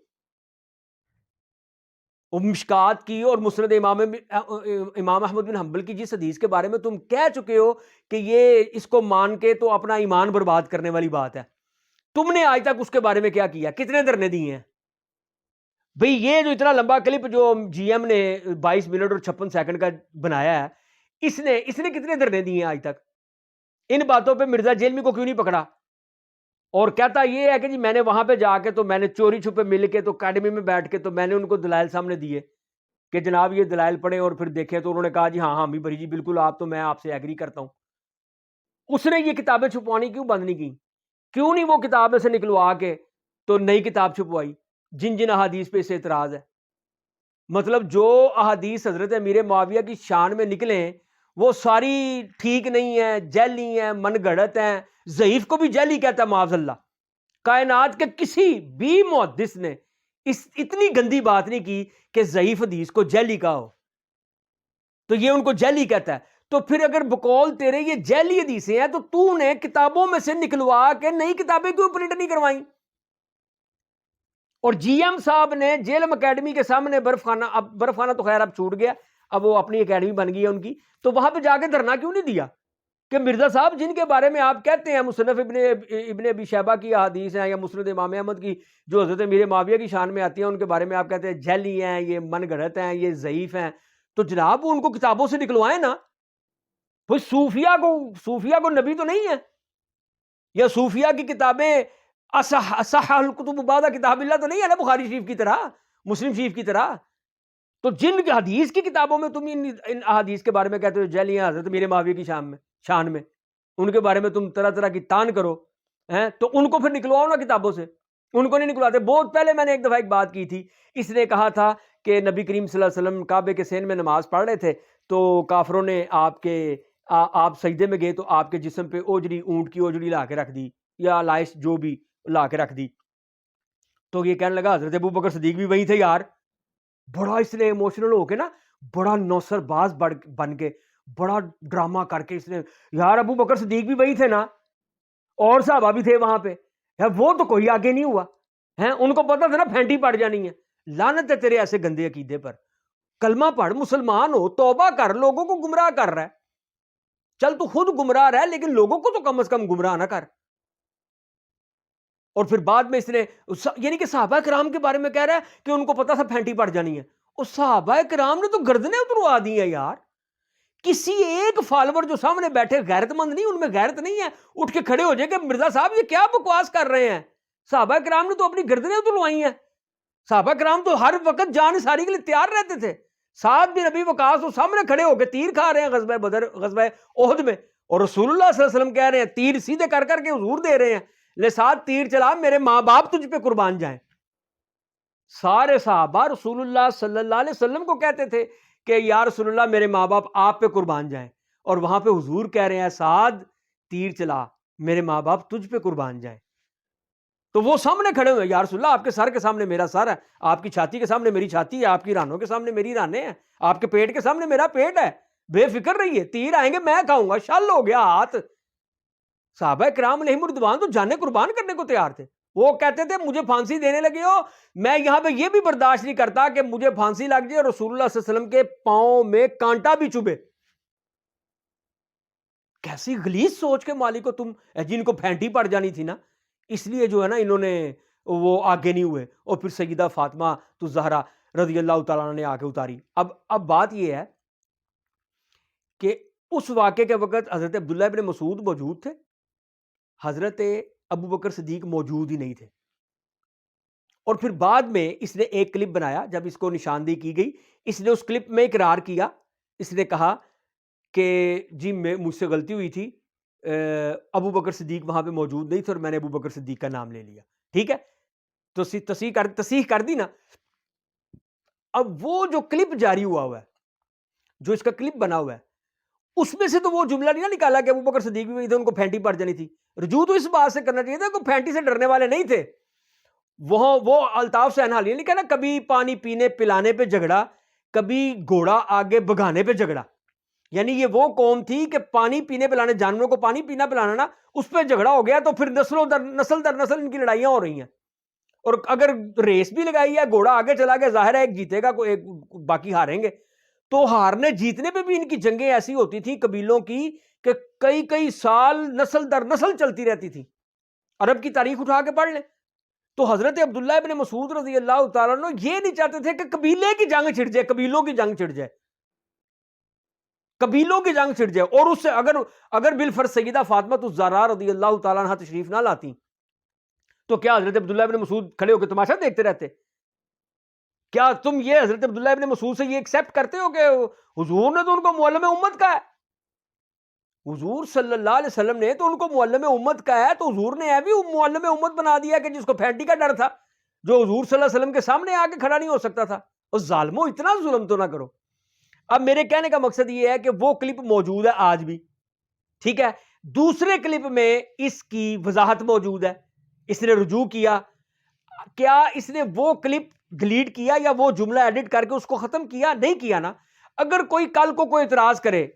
S1: مشکات کی اور مسند امام احمد بن حنبل کی جس حدیث کے بارے میں تم کہہ چکے ہو کہ یہ اس کو مان کے تو اپنا ایمان برباد کرنے والی بات ہے، تم نے آج تک اس کے بارے میں کیا کیا؟ کتنے دھرنے دیے ہیں بھئی؟ یہ جو اتنا لمبا کلپ جو جی ایم نے 22 منٹ اور 56 سیکنڈ کا بنایا ہے، اس نے کتنے دھرنے دیے ہیں آج تک؟ ان باتوں پہ مرزا جیلمی کو کیوں نہیں پکڑا؟ اور کہتا یہ ہے کہ جی میں نے وہاں پہ جا کے تو میں نے چوری چھپے مل کے تو اکیڈمی میں بیٹھ کے تو میں نے ان کو دلائل سامنے دیے کہ جناب یہ دلائل پڑھیں اور پھر دیکھیں، تو انہوں نے کہا جی ہاں ہاں بھری جی بالکل، آپ تو میں آپ سے ایگری کرتا ہوں. اس نے یہ کتابیں چھپوانی کیوں بند نہیں کی؟ کیوں نہیں وہ کتاب سے نکلوا کے تو نئی کتاب چھپوائی جن جن احادیث پہ اسے اعتراض ہے؟ مطلب جو احادیث حضرت امیر معاویہ کی شان میں نکلیں وہ ساری ٹھیک نہیں ہے، جعلی ہیں، من گھڑت ہیں. ضعیف کو بھی جعلی کہتا ہے معاذ اللہ. کائنات کے کسی بھی محدث نے اتنی گندی بات نہیں کی کہ ضعیف حدیث کو جعلی کہا ہو، تو یہ ان کو جعلی کہتا ہے. تو پھر اگر بقول تیرے یہ جعلی حدیثیں ہیں تو نے کتابوں میں سے نکلوا کے نئی کتابیں کیوں پرنٹ نہیں کروائیں؟ اور جی ایم صاحب نے جیلم اکیڈمی کے سامنے برف خانہ تو خیر اب چھوٹ گیا، اب وہ اپنی اکیڈمی بن گئی ہے ان کی، تو وہاں پہ جا کے دھرنا کیوں نہیں دیا کہ مرزا صاحب جن کے بارے میں آپ کہتے ہیں مصنف ابن ابی شیبہ کی احادیث ہیں یا مسند امام احمد کی جو حضرت امیر معاویہ کی شان میں آتی ہیں، ان کے بارے میں آپ کہتے ہیں جعلی ہیں، یہ من گھڑت ہیں، یہ ضعیف ہیں، تو جناب ان کو کتابوں سے نکلوائیں نا. بھئی صوفیہ کو نبی تو نہیں ہے، یا صوفیہ کی کتابیں اصح الکتب بعد کتاب اللہ تو نہیں ہے نا، بخاری شریف کی طرح، مسلم شریف کی طرح. تو جن حدیث کی کتابوں میں تم ان احادیث کے بارے میں کہتے ہو جعلی ہیں حضرت امیر معاویہ کی شان میں ان کے بارے میں تم طرح طرح کی تان کرو ہیں، تو ان کو پھر نکلواؤ نا کتابوں سے. ان کو نہیں نکلواتے. بہت پہلے میں نے ایک دفعہ ایک بات کی تھی، اس نے کہا تھا کہ نبی کریم صلی اللہ علیہ وسلم کعبے کے سین میں نماز پڑھ رہے تھے تو کافروں نے آپ سجدے میں گئے تو آپ کے جسم پہ اوجڑی، اونٹ کی اوجڑی لا کے رکھ دی یا لائش جو بھی لا کے رکھ دی. تو یہ کہنے لگا حضرت ابو بکر صدیق بھی وہی تھے یار. بڑا اس نے ایموشنل ہو کے نا، بڑا نوسر باز بن کے بڑا ڈرامہ کر کے اس نے، یار ابو بکر صدیق بھی وہی تھے نا، اور صحابہ بھی تھے وہاں پہ، وہ تو کوئی آگے نہیں ہوا ہے، ان کو پتا تھا نا پھینٹی پڑ جانی ہے. لعنت ہے تیرے ایسے گندے عقیدے پر. کلمہ پڑھ، مسلمان ہو، توبہ کر، لوگوں کو گمراہ کر رہا ہے. چل تو خود گمراہ رہ لیکن لوگوں کو تو کم از کم گمراہ نہ کر. اور پھر بعد میں اس نے یعنی کہ صحابہ کرام کے بارے میں کہہ رہا ہے کہ ان کو پتا تھا پھینٹی پڑ جانی ہے. اور صحابہ کرام نے تو گردنیں اتروا دی ہیں یار. کسی ایک فالوور جو سامنے بیٹھے غیرت مند نہیں، ان میں غیرت نہیں ہے، اٹھ کے کھڑے ہو جائے کہ مرزا صاحب یہ کیا بکواس کر رہے ہیں. صحابہ کرام نے تو اپنی گردنیں اتروائی ہیں. صحابہ کرام تو ہر وقت جان ساری کے لیے تیار رہتے تھے. سعد بن ابی وقاص وہ سامنے کھڑے ہو کے تیر کھا رہے ہیں غزوہ بدر، غزوہ احد میں، اور رسول اللہ صلی اللہ علیہ وسلم کہہ رہے ہیں تیر سیدھے کر کر کے حضور دے رہے ہیں، لے ساتھ تیر چلا، میرے ماں باپ تجھ پہ قربان جائیں. سارے صحابہ رسول اللہ صلی اللہ علیہ وسلم کو کہتے تھے کہ یا رسول اللہ میرے ماں باپ آپ پہ قربان جائیں، اور وہاں پہ حضور کہہ رہے ہیں سعد تیر چلا، میرے ماں باپ تجھ پہ قربان جائیں. تو وہ سامنے کھڑے ہوئے، یا رسول اللہ آپ کے سر کے سامنے میرا سر ہے، آپ کی چھاتی کے سامنے میری چھاتی ہے، آپ کی رانوں کے سامنے میری رانے ہیں، آپ کے پیٹ کے سامنے میرا پیٹ ہے، بے فکر رہیے، تیر آئیں گے میں کھاؤں گا، شل ہو گیا ہاتھ. صحابہ کرام علیہم الرضوان تو جانیں قربان کرنے کو تیار تھے. وہ کہتے تھے مجھے پھانسی دینے لگے ہو، میں یہاں پہ یہ بھی برداشت نہیں کرتا کہ مجھے پھانسی لگ جائے اور رسول اللہ صلی اللہ علیہ وسلم کے پاؤں میں کانٹا بھی چبھے. کیسی غلیظ سوچ کے مالک ہو تم، جن کو پھینٹی پڑ جانی تھی نا. اس لیے جو ہے نا انہوں نے وہ آگے نہیں ہوئے، اور پھر سیدہ فاطمہ تو زہرا رضی اللہ تعالیٰ عنہ نے آگے اتاری. اب بات یہ ہے کہ اس واقعے کے وقت حضرت عبداللہ ابن مسعود موجود تھے، حضرت ابو بکر صدیق موجود ہی نہیں تھے. اور پھر بعد میں اس نے ایک کلپ بنایا، جب اس کو نشاندہی کی گئی، اس نے اس کلپ میں اقرار کیا، اس نے کہا کہ جی مجھ سے غلطی ہوئی تھی، ابو بکر صدیق وہاں پہ موجود نہیں تھے اور میں نے ابو بکر صدیق کا نام لے لیا. ٹھیک ہے، تو تصحیح کر دی نا. اب وہ جو کلپ جاری ہوا ہے، جو اس کا کلپ بنا ہوا ہے، اس میں سے تو وہ جملہ نہیں نکالا کہ ابو بکر صدیق بھی تھے، ان کو پھینٹی پڑ جانی تھی. رجوع تو اس بات سے کرنا چاہیے تھا کہ پھینٹی سے ڈرنے والے نہیں تھے. وہ الطاف سے انحالی نہیں کہنا کبھی پانی پینے پلانے پہ جھگڑا، کبھی گھوڑا آگے بگانے پہ جھگڑا. یعنی یہ وہ قوم تھی کہ پانی پینے پلانے، جانوروں کو پانی پینا پلانا نا، اس پہ جھگڑا ہو گیا تو پھر نسل در نسل ان کی لڑائیاں ہو رہی ہیں. اور اگر ریس بھی لگائی ہے، گھوڑا آگے چلا گیا، ظاہر ہے ایک جیتے گا، ایک باقی ہاریں گے. تو ہارنے جیتنے پہ بھی ان کی جنگیں ایسی ہوتی تھی قبیلوں کی کہ کئی کئی سال نسل در نسل چلتی رہتی تھی. عرب کی تاریخ اٹھا کے پڑھ لیں. تو حضرت عبداللہ ابن مسعود رضی اللہ تعالیٰ عنہ یہ نہیں چاہتے تھے کہ قبیلے کی جنگ چھڑ جائے، قبیلوں کی جنگ چھڑ جائے، قبیلوں کی جنگ چھڑ جائے. اور اس سے اگر بالفرض سیدہ فاطمہ الزہرا رضی اللہ تعالیٰ عنہ تشریف نہ لاتی تو کیا حضرت عبداللہ ابن مسعود کھڑے ہو کے تماشا دیکھتے رہتے؟ کیا تم یہ حضرت عبداللہ ابن مسعود سے یہ ایکسپٹ کرتے ہو کہ حضور نے تو ان کو معلم امت کا ہے؟ حضور صلی اللہ علیہ وسلم نے تو ان کو معلم امت کا ہے، تو حضور نے بھی معلم امت بنا دیا کہ جس کو پھینٹی کا ڈر تھا، جو حضور صلی اللہ علیہ وسلم کے سامنے آ کے کھڑا نہیں ہو سکتا تھا. اور ظالموں اتنا ظلم تو نہ کرو. اب میرے کہنے کا مقصد یہ ہے کہ وہ کلپ موجود ہے آج بھی. ٹھیک ہے، دوسرے کلپ میں اس کی وضاحت موجود ہے. اس نے رجوع کیا. کیا اس نے وہ کلپ ڈیلیٹ کیا یا وہ جملہ ایڈٹ کر کے اس کو ختم کیا؟ نہیں کیا نا. اگر کوئی کل کو کوئی اعتراض کرے،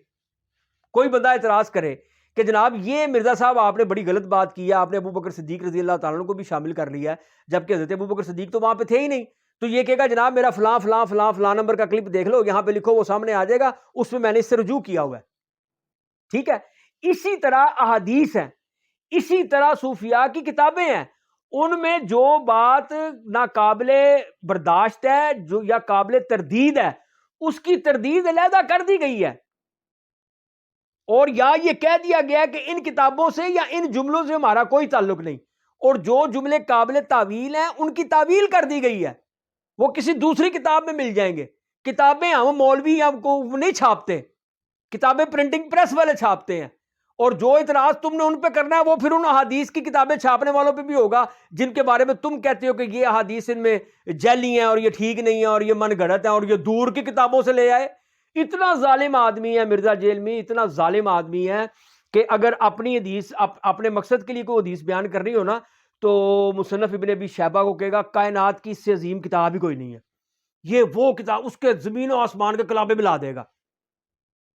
S1: کوئی بندہ اعتراض کرے کہ جناب یہ مرزا صاحب آپ نے بڑی غلط بات کی ہے، آپ نے ابو بکر صدیق رضی اللہ تعالیٰ عنہ کو بھی شامل کر لیا ہے، جبکہ حضرت ابو بکر صدیق تو وہاں پہ تھے ہی نہیں. تو یہ کہے گا جناب میرا فلاں فلاں فلاں فلاں نمبر کا کلپ دیکھ لو، یہاں پہ لکھو، وہ سامنے آ جائے گا، اس میں نے اس سے رجوع کیا ہوا ہے. ٹھیک ہے. اسی طرح احادیث ہیں، اسی طرح صوفیاء کی کتابیں ہیں، ان میں جو بات ناقابل برداشت ہے جو یا قابل تردید ہے، اس کی تردید علیحدہ کر دی گئی ہے. اور یا یہ کہہ دیا گیا کہ ان کتابوں سے یا ان جملوں سے ہمارا کوئی تعلق نہیں، اور جو جملے قابل تعویل ہیں ان کی تعویل کر دی گئی ہے، وہ کسی دوسری کتاب میں مل جائیں گے. کتابیں ہم مولوی ہم کو نہیں چھاپتے، کتابیں پرنٹنگ پریس والے چھاپتے ہیں. اور جو اعتراض تم نے ان پہ کرنا ہے وہ پھر ان احادیث کی کتابیں چھاپنے والوں پہ بھی ہوگا جن کے بارے میں تم کہتے ہو کہ یہ احادیث ان میں جعلی ہیں اور یہ ٹھیک نہیں ہے اور یہ من گھڑت ہیں اور یہ دور کی کتابوں سے لے آئے. اتنا ظالم آدمی ہے مرزا جیلمی، اتنا ظالم آدمی ہے کہ اگر اپنی حدیث اپنے مقصد کے لیے کوئی حدیث بیان کرنی ہو نا تو مصنف ابن ابی شیبہ کو کہے گا کائنات کی اس سے عظیم کتاب ہی کوئی نہیں ہے. یہ وہ کتاب اس کے زمین و آسمان کے کلابے ملا دے گا.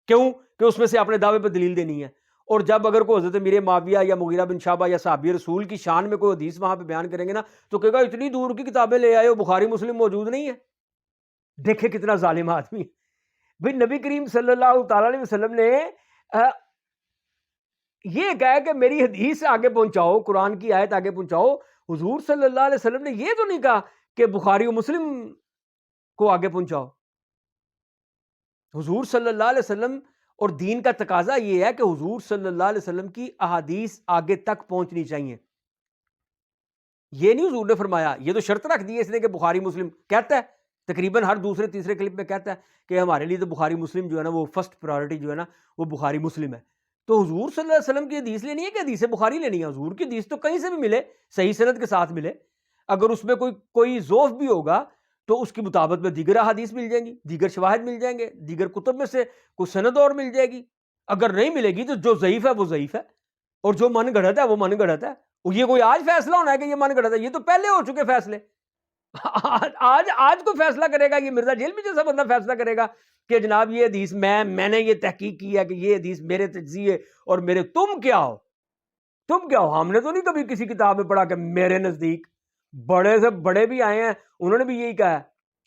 S1: کیوں؟ کہ اس میں سے اپنے دعوے پہ دلیل دینی ہے. اور جب اگر کوئی حضرت امیر معاویہ یا مغیرہ بن شعبہ یا صحابی رسول کی شان میں کوئی حدیث وہاں پہ بیان کریں گے نا تو کہے گا اتنی دور کی کتابیں لے آئے ہو، بخاری مسلم موجود نہیں ہے. دیکھیں کتنا ظالم آدمی ہے. بھئی نبی کریم صلی اللہ تعالی علیہ وسلم نے یہ کہا کہ میری حدیث آگے پہنچاؤ، قرآن کی آیت آگے پہنچاؤ. حضور صلی اللہ علیہ وسلم نے یہ تو نہیں کہا کہ بخاری و مسلم کو آگے پہنچاؤ. حضور صلی اللہ علیہ وسلم اور دین کا تقاضا یہ ہے کہ حضور صلی اللہ علیہ وسلم کی احادیث آگے تک پہنچنی چاہیے. یہ نہیں حضور نے فرمایا، یہ تو شرط رکھ دی ہے اس نے کہ بخاری مسلم کہتا ہے، تقریباً ہر دوسرے تیسرے کلپ میں کہتا ہے کہ ہمارے لیے تو بخاری مسلم جو ہے نا وہ فرسٹ پرائورٹی جو ہے نا وہ بخاری مسلم ہے. تو حضور صلی اللہ علیہ وسلم کی حدیث لینی ہے کہ حدیث بخاری لینی ہے؟ حضور کی حدیث تو کہیں سے بھی ملے، صحیح سند کے ساتھ ملے. اگر اس میں کوئی ضعف بھی ہوگا تو اس کی مطابقت میں دیگر احادیث مل جائیں گی، دیگر شواہد مل جائیں گے، دیگر کتب میں سے کوئی سند اور مل جائے گی. اگر نہیں ملے گی تو جو ضعیف ہے وہ ضعیف ہے اور جو من گھڑت ہے وہ من گھڑت ہے. یہ کوئی آج فیصلہ ہونا ہے کہ یہ من گھڑت ہے؟ یہ تو پہلے ہو چکے فیصلے. آج کو فیصلہ کرے گا یہ مرزا جیلمی جیسا بندہ فیصلہ کرے گا کہ جناب یہ حدیث میں نے یہ تحقیق کی ہے کہ یہ حدیث میرے تجزیے اور میرے. تم کیا ہو؟ ہم نے تو نہیں کبھی کسی کتاب میں پڑھا کہ میرے نزدیک. بڑے سے بڑے بھی آئے ہیں، انہوں نے بھی یہی کہا ہے.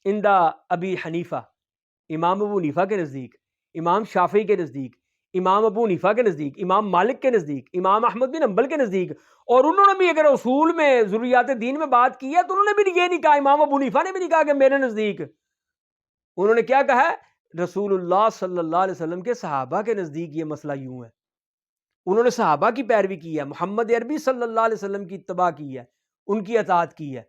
S1: اندا ابی حنیفہ، امام ابو حنیفہ کے نزدیک، امام شافعی کے نزدیک، امام ابو حنیفہ کے نزدیک، امام مالک کے نزدیک، امام احمد بن حنبل کے نزدیک. اور انہوں نے بھی اگر اصول میں ضروریات دین میں بات کی ہے تو انہوں نے بھی یہ نہیں کہا، امام ابو حنیفہ نے بھی نہیں کہا کہ میرے نزدیک. انہوں نے کیا کہا ہے؟ رسول اللہ صلی اللہ علیہ وسلم کے صحابہ کے نزدیک یہ مسئلہ یوں ہے. انہوں نے صحابہ کی پیروی کی ہے، محمد عربی صلی اللہ علیہ وسلم کی اتباع کی ہے، ان کی اطاعت کی ہے.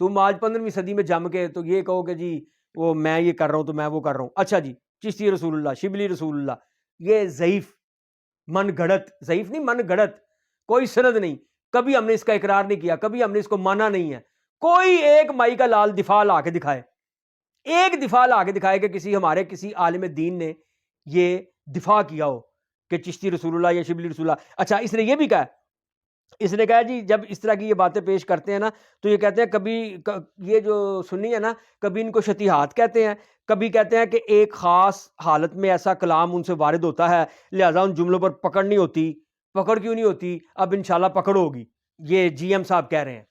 S1: تم آج 15ویں صدی میں جم کے تو یہ کہو کہ جی وہ میں یہ کر رہا ہوں تو میں وہ کر رہا ہوں. اچھا جی چشتی رسول اللہ، شبلی رسول اللہ، یہ ضعیف، من گھڑت، ضعیف نہیں من گھڑت، کوئی سند نہیں. کبھی ہم نے اس کا اقرار نہیں کیا، کبھی ہم نے اس کو مانا نہیں ہے. کوئی ایک مائی کا لال دفاع لا کے دکھائے، ایک دفاع لا کے دکھائے کہ کسی ہمارے کسی عالم دین نے یہ دفاع کیا ہو کہ چشتی رسول اللہ یا شبلی رسول اللہ. اچھا اس نے یہ بھی کہا، اس نے کہا جی جب اس طرح کی یہ باتیں پیش کرتے ہیں نا تو یہ کہتے ہیں کبھی یہ جو سنی ہے نا کبھی ان کو شتیہات کہتے ہیں، کبھی کہتے ہیں کہ ایک خاص حالت میں ایسا کلام ان سے وارد ہوتا ہے لہذا ان جملوں پر پکڑ نہیں ہوتی. پکڑ کیوں نہیں ہوتی؟ اب انشاءاللہ پکڑ ہوگی، یہ جی ایم صاحب کہہ رہے ہیں.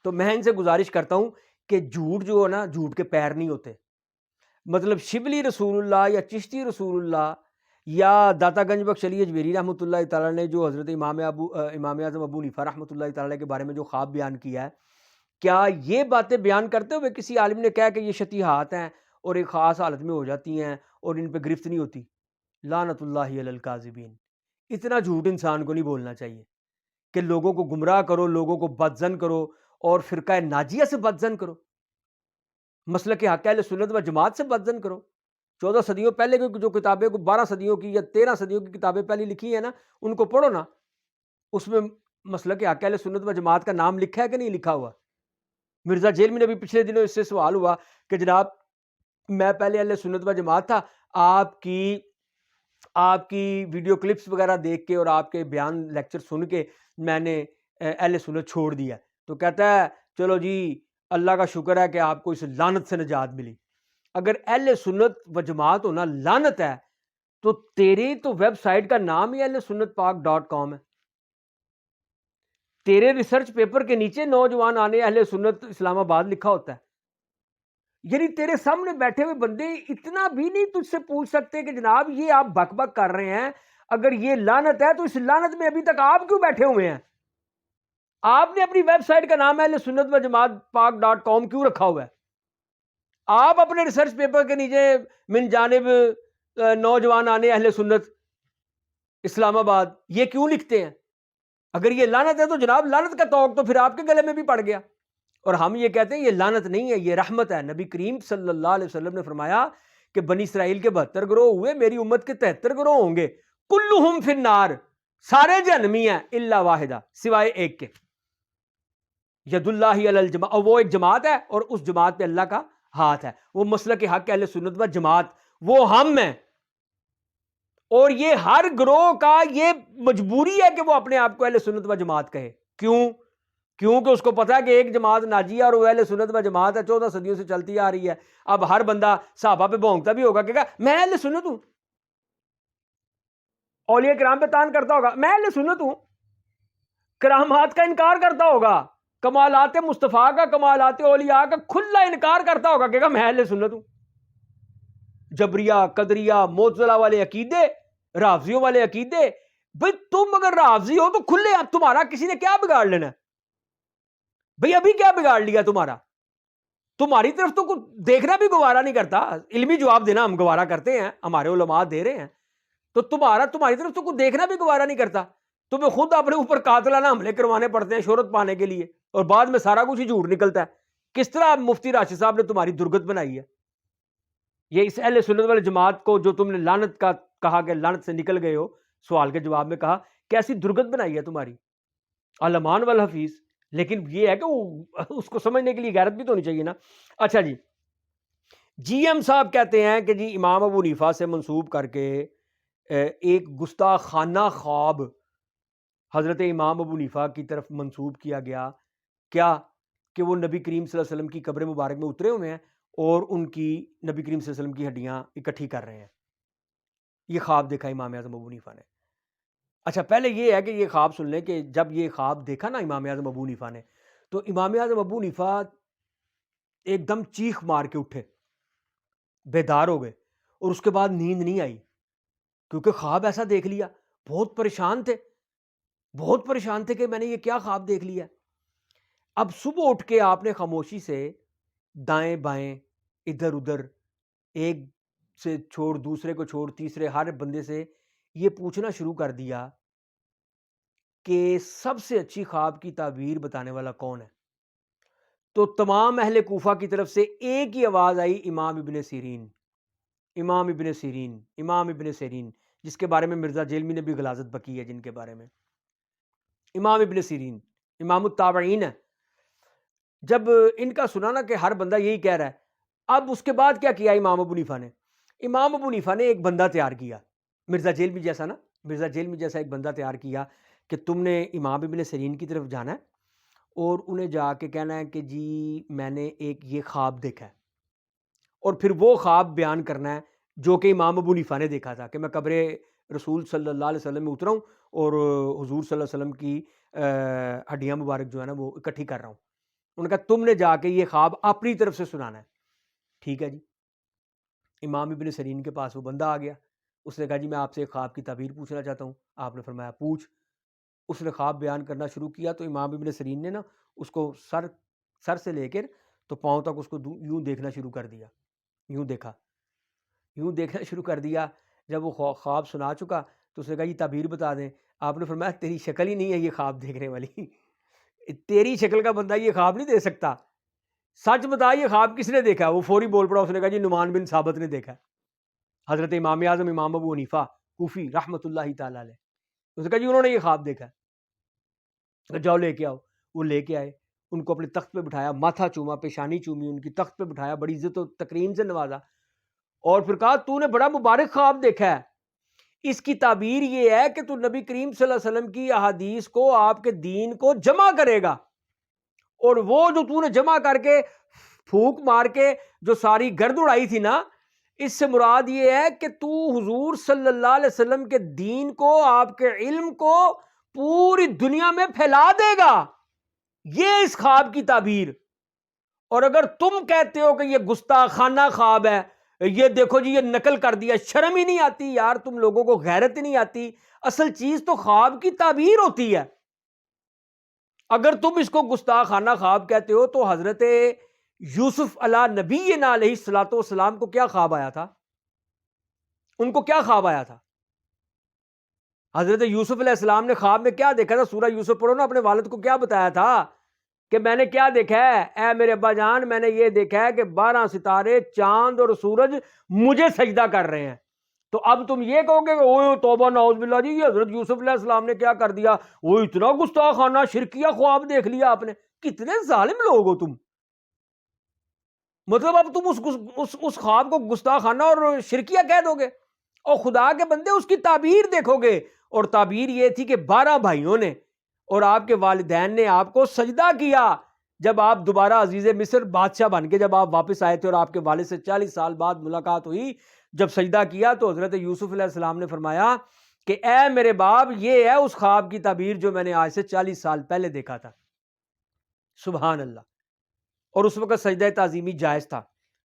S1: تو میں ان سے گزارش کرتا ہوں کہ جھوٹ جو ہے نا جھوٹ کے پیر نہیں ہوتے. مطلب شبلی رسول اللہ یا چشتی رسول اللہ یا داتا گنج بخش علی اجمیری رحمۃ اللہ تعالیٰ نے جو حضرت امام اعظم ابو حنیفہ رحمۃ اللہ تعالیٰ کے بارے میں جو خواب بیان کیا ہے، کیا یہ باتیں بیان کرتے ہوئے کسی عالم نے کہا کہ یہ شتیہات ہیں اور ایک خاص حالت میں ہو جاتی ہیں اور ان پہ گرفت نہیں ہوتی؟ لعنت اللہ علی الکاذبین. اتنا جھوٹ انسان کو نہیں بولنا چاہیے کہ لوگوں کو گمراہ کرو، لوگوں کو بدزن کرو اور فرقہ ناجیہ سے بدزن کرو، مسلک حق اہل سنت و جماعت سے بدزن کرو. 14 صدیوں پہلے کی جو کتابیں 12 صدیوں کی یا 13 صدیوں کی کتابیں پہلی لکھی ہیں نا ان کو پڑھو نا، اس میں مسلک حق اہل سنت و جماعت کا نام لکھا ہے کہ نہیں لکھا ہوا؟ مرزا جیل میں نے بھی پچھلے دنوں اس سے سوال ہوا کہ جناب میں پہلے اہل سنت و جماعت تھا، آپ کی ویڈیو کلپس وغیرہ دیکھ کے اور آپ کے بیان لیکچر سن کے میں نے اہل سنت چھوڑ دیا. تو کہتا ہے چلو جی اللہ کا شکر ہے کہ آپ کو اس لعنت سے نجات ملی. اگر اہل سنت و جماعت ہونا لعنت ہے تو تیری تو ویب سائٹ کا نام ہی اہل سنت پاک .com ہے. تیرے ریسرچ پیپر کے نیچے نوجوان آنے اہل سنت اسلام آباد لکھا ہوتا ہے. یعنی تیرے سامنے بیٹھے ہوئے بندے اتنا بھی نہیں تجھ سے پوچھ سکتے کہ جناب یہ آپ بک بک کر رہے ہیں، اگر یہ لعنت ہے تو اس لعنت میں ابھی تک آپ کیوں بیٹھے ہوئے ہیں؟ آپ نے اپنی ویب سائٹ کا نام اہل سنت و جماعت پاک .com کیوں رکھا ہوا ہے؟ آپ اپنے ریسرچ پیپر کے نیچے من جانب نوجوان آنے اہل سنت اسلام آباد یہ کیوں لکھتے ہیں؟ اگر یہ لعنت ہے تو جناب لعنت کا توق تو پھر آپ کے گلے میں بھی پڑ گیا. اور ہم یہ کہتے ہیں یہ لعنت نہیں ہے، یہ رحمت ہے. نبی کریم صلی اللہ علیہ وسلم نے فرمایا کہ بنی اسرائیل کے 72 گروہ ہوئے، میری امت کے 73 گروہ ہوں گے، کلہم فی النار، سارے جہنمی ہیں الا واحدہ، سوائے ایک کے. ید اللہ علی الجماعت، اور وہ ایک جماعت ہے اور اس جماعت پہ اللہ کا ہاتھ ہے. وہ مسلک حق اہل سنت و جماعت وہ ہم ہیں. اور یہ ہر گروہ کا یہ مجبوری ہے کہ وہ اپنے آپ کو اہل سنت و جماعت کہے. کیونکہ اس کو پتا ہے کہ ایک جماعت ناجیہ اور وہ اہل سنت و جماعت ہے، 14 صدیوں سے چلتی آ رہی ہے. اب ہر بندہ صحابہ پہ بھونکتا بھی ہوگا کہ میں اہل سنت ہوں، اولیاء کرام پہ تان کرتا ہوگا میں اہل سنت ہوں، کرامات کا انکار کرتا ہوگا، کمالات مصطفیٰ کا، کمالات اولیاء کا کھلا انکار کرتا ہوگا کہ میں اہل سنت ہوں. جبریہ، قدریہ، معتزلہ والے عقیدے، رافضیوں والے عقیدے، بھئی تم اگر رافضی ہو تو کھلے اب تمہارا کسی نے کیا بگاڑ لینا ہے؟ بھئی ابھی کیا بگاڑ لیا تمہارا؟ تمہاری طرف تو کچھ دیکھنا بھی گوارا نہیں کرتا. علمی جواب دینا ہم گوارا کرتے ہیں، ہمارے علماء دے رہے ہیں، تو تمہاری طرف تو کچھ دیکھنا بھی گوارا نہیں کرتا. تمہیں خود اپنے اوپر قاتلانہ حملے کروانے پڑتے ہیں شہرت پانے کے لیے، اور بعد میں سارا کچھ ہی جھوٹ نکلتا ہے. کس طرح مفتی راشد صاحب نے تمہاری درگت بنائی ہے؟ یہ اس اہل سنت والے جماعت کو جو تم نے لعنت کا کہا کہ لعنت سے نکل گئے ہو، سوال کے جواب میں کہا کیسی درگت بنائی ہے تمہاری، علمان والحفیظ. لیکن یہ ہے کہ اس کو سمجھنے کے لیے غیرت بھی تو ہونی چاہیے نا. اچھا جی ایم صاحب کہتے ہیں کہ جی امام ابو حنیفہ سے منسوب کر کے ایک گستاخانہ خواب حضرت امام ابو حنیفہ کی طرف منسوب کیا گیا، کیا کہ وہ نبی کریم صلی اللہ علیہ وسلم کی قبر مبارک میں اترے ہوئے ہیں اور ان کی نبی کریم صلی اللہ علیہ وسلم کی ہڈیاں اکٹھی کر رہے ہیں. یہ خواب دیکھا امام اعظم ابو حنیفہ نے. اچھا پہلے یہ ہے کہ یہ خواب سن لیں کہ جب یہ خواب دیکھا نا امام اعظم ابو حنیفہ نے، تو امام اعظم ابو حنیفہ ایک دم چیخ مار کے اٹھے، بیدار ہو گئے، اور اس کے بعد نیند نہیں آئی کیونکہ خواب ایسا دیکھ لیا. بہت پریشان تھے کہ میں نے یہ کیا خواب دیکھ لیا. اب صبح اٹھ کے آپ نے خاموشی سے دائیں بائیں ادھر ادھر ایک سے چھوڑ دوسرے کو چھوڑ تیسرے ہر بندے سے یہ پوچھنا شروع کر دیا کہ سب سے اچھی خواب کی تعبیر بتانے والا کون ہے. تو تمام اہل کوفہ کی طرف سے ایک ہی آواز آئی، امام ابن سیرین، امام ابن سیرین، امام ابن سیرین، جس کے بارے میں مرزا جیلمی نے بھی غلاظت بکی ہے، جن کے بارے میں امام ابن سیرین امام التابعین ہے۔ جب ان کا سنا نا کہ ہر بندہ یہی کہہ رہا ہے، اب اس کے بعد کیا کیا امام ابو حنیفہ نے؟ امام ابو حنیفہ نے ایک بندہ تیار کیا، مرزا جیلمی جیسا نا، مرزا جیلمی جیسا ایک بندہ تیار کیا کہ تم نے امام ابن سیرین کی طرف جانا ہے اور انہیں جا کے کہنا ہے کہ جی میں نے ایک یہ خواب دیکھا ہے، اور پھر وہ خواب بیان کرنا ہے جو کہ امام ابو حنیفہ نے دیکھا تھا، کہ میں قبر رسول صلی اللہ علیہ وسلم میں اترا ہوں اور حضور صلی اللہ علیہ وسلم کی ہڈیاں مبارک جو ہے نا وہ اکٹھی کر رہا ہوں۔ انہوں نے کہا تم نے جا کے یہ خواب اپنی طرف سے سنانا ہے۔ ٹھیک ہے جی، امام ابن سیرین کے پاس وہ بندہ آ گیا، اس نے کہا جی میں آپ سے ایک خواب کی تعبیر پوچھنا چاہتا ہوں۔ آپ نے فرمایا پوچھ۔ اس نے خواب بیان کرنا شروع کیا تو امام ابن سیرین نے نا اس کو سر سے لے کر تو پاؤں تک اس کو یوں دیکھنا شروع کر دیا، یوں دیکھنا شروع کر دیا۔ جب وہ خواب سنا چکا تو اس نے کہا یہ تعبیر بتا دیں۔ آپ نے فرمایا تیری شکل ہی نہیں ہے یہ خواب دیکھنے والی، تیری شکل کا بندہ یہ خواب نہیں دے سکتا، سچ بتا یہ خواب کس نے دیکھا؟ وہ فوری بول پڑا، اس نے کہا جی نعمان بن ثابت نے دیکھا۔ حضرت امام اعظم امام ابو حنیفہ کوفی رحمۃ اللہ تعالی علیہ، اس نے کہا جی انہوں نے یہ خواب دیکھا ہے، جاؤ لے کے آؤ۔ وہ لے کے آئے، ان کو اپنے تخت پہ بٹھایا، ماتھا چوما، پیشانی چومی، ان کی تخت پہ بٹھایا، بڑی عزت و تکریم سے نوازا، اور پھر کہا تو نے بڑا مبارک خواب دیکھا ہے، اس کی تعبیر یہ ہے کہ تو نبی کریم صلی اللہ علیہ وسلم کی احادیث کو، آپ کے دین کو جمع کرے گا، اور وہ جو تو نے جمع کر کے پھونک مار کے جو ساری گرد اڑائی تھی نا، اس سے مراد یہ ہے کہ تو حضور صلی اللہ علیہ وسلم کے دین کو، آپ کے علم کو پوری دنیا میں پھیلا دے گا، یہ اس خواب کی تعبیر۔ اور اگر تم کہتے ہو کہ یہ گستاخانہ خواب ہے، یہ دیکھو جی یہ نقل کر دیا، شرم ہی نہیں آتی یار، تم لوگوں کو غیرت ہی نہیں آتی، اصل چیز تو خواب کی تعبیر ہوتی ہے۔ اگر تم اس کو گستاخانہ خواب کہتے ہو تو حضرت یوسف علیہ نبینا علیہ الصلوۃ والسلام کو کیا خواب آیا تھا؟ ان کو کیا خواب آیا تھا؟ حضرت یوسف علیہ السلام نے خواب میں کیا دیکھا تھا؟ سورہ یوسف پڑھو نا، اپنے والد کو کیا بتایا تھا کہ میں نے کیا دیکھا ہے اے میرے ابا جان، میں نے یہ دیکھا ہے کہ 12 ستارے، چاند اور سورج مجھے سجدہ کر رہے ہیں۔ تو اب تم یہ کہو گے کہ اوہ توبہ نعوذ باللہ جی، یہ حضرت یوسف علیہ السلام نے کیا کر دیا، وہ اتنا گستاخانہ شرکیہ خواب دیکھ لیا آپ نے، کتنے ظالم لوگ ہو تم۔ مطلب اب تم اس خواب کو گستاخانہ اور شرکیہ کہہ دو گے، اور خدا کے بندے اس کی تعبیر دیکھو گے، اور تعبیر یہ تھی کہ 12 بھائیوں نے اور آپ کے والدین نے آپ کو سجدہ کیا جب آپ دوبارہ عزیز مصر بادشاہ بن کے جب آپ واپس آئے تھے، اور آپ کے والد سے 40 سال بعد ملاقات ہوئی، جب سجدہ کیا تو حضرت یوسف علیہ السلام نے فرمایا کہ اے میرے باپ، یہ ہے اس خواب کی تعبیر جو میں نے آج سے 40 سال پہلے دیکھا تھا۔ سبحان اللہ۔ اور اس وقت سجدہ تعظیمی جائز تھا،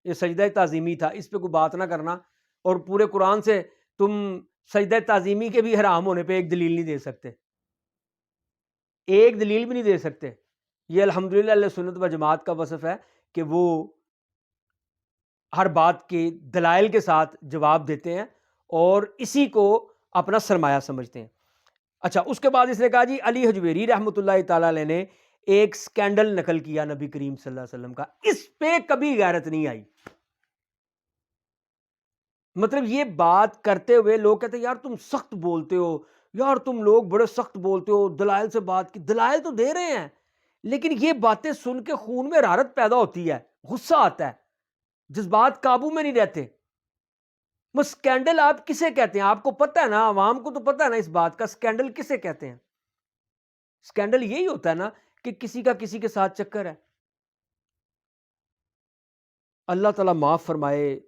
S1: یہ سجدہ تعظیمی تھا، اس پہ کوئی بات نہ کرنا، اور پورے قرآن سے تم سجدہ تعظیمی کے بھی حرام ہونے پہ ایک دلیل نہیں دے سکتے، ایک دلیل بھی نہیں دے سکتے۔ یہ الحمدللہ اہل سنت و جماعت کا وصف ہے کہ وہ ہر بات کے دلائل کے ساتھ جواب دیتے ہیں اور اسی کو اپنا سرمایہ سمجھتے ہیں۔ اچھا، اس کے بعد اس نے کہا جی علی حجویری رحمۃ اللہ تعالی علیہ نے ایک سکینڈل نقل کیا نبی کریم صلی اللہ علیہ وسلم کا، اس پہ کبھی غیرت نہیں آئی۔ مطلب یہ بات کرتے ہوئے لوگ کہتے ہیں یار تم سخت بولتے ہو، یار تم لوگ بڑے سخت بولتے ہو، دلائل سے بات کی، دلائل تو دے رہے ہیں لیکن یہ باتیں سن کے خون میں حرارت پیدا ہوتی ہے، غصہ آتا ہے، جذبات قابو میں نہیں رہتے۔ وہ سکینڈل آپ کسے کہتے ہیں؟ آپ کو پتہ ہے نا، عوام کو تو پتہ ہے نا اس بات کا، سکینڈل کسے کہتے ہیں؟ سکینڈل یہی ہوتا ہے نا کہ کسی کا کسی کے ساتھ چکر ہے۔ اللہ تعالیٰ معاف فرمائے،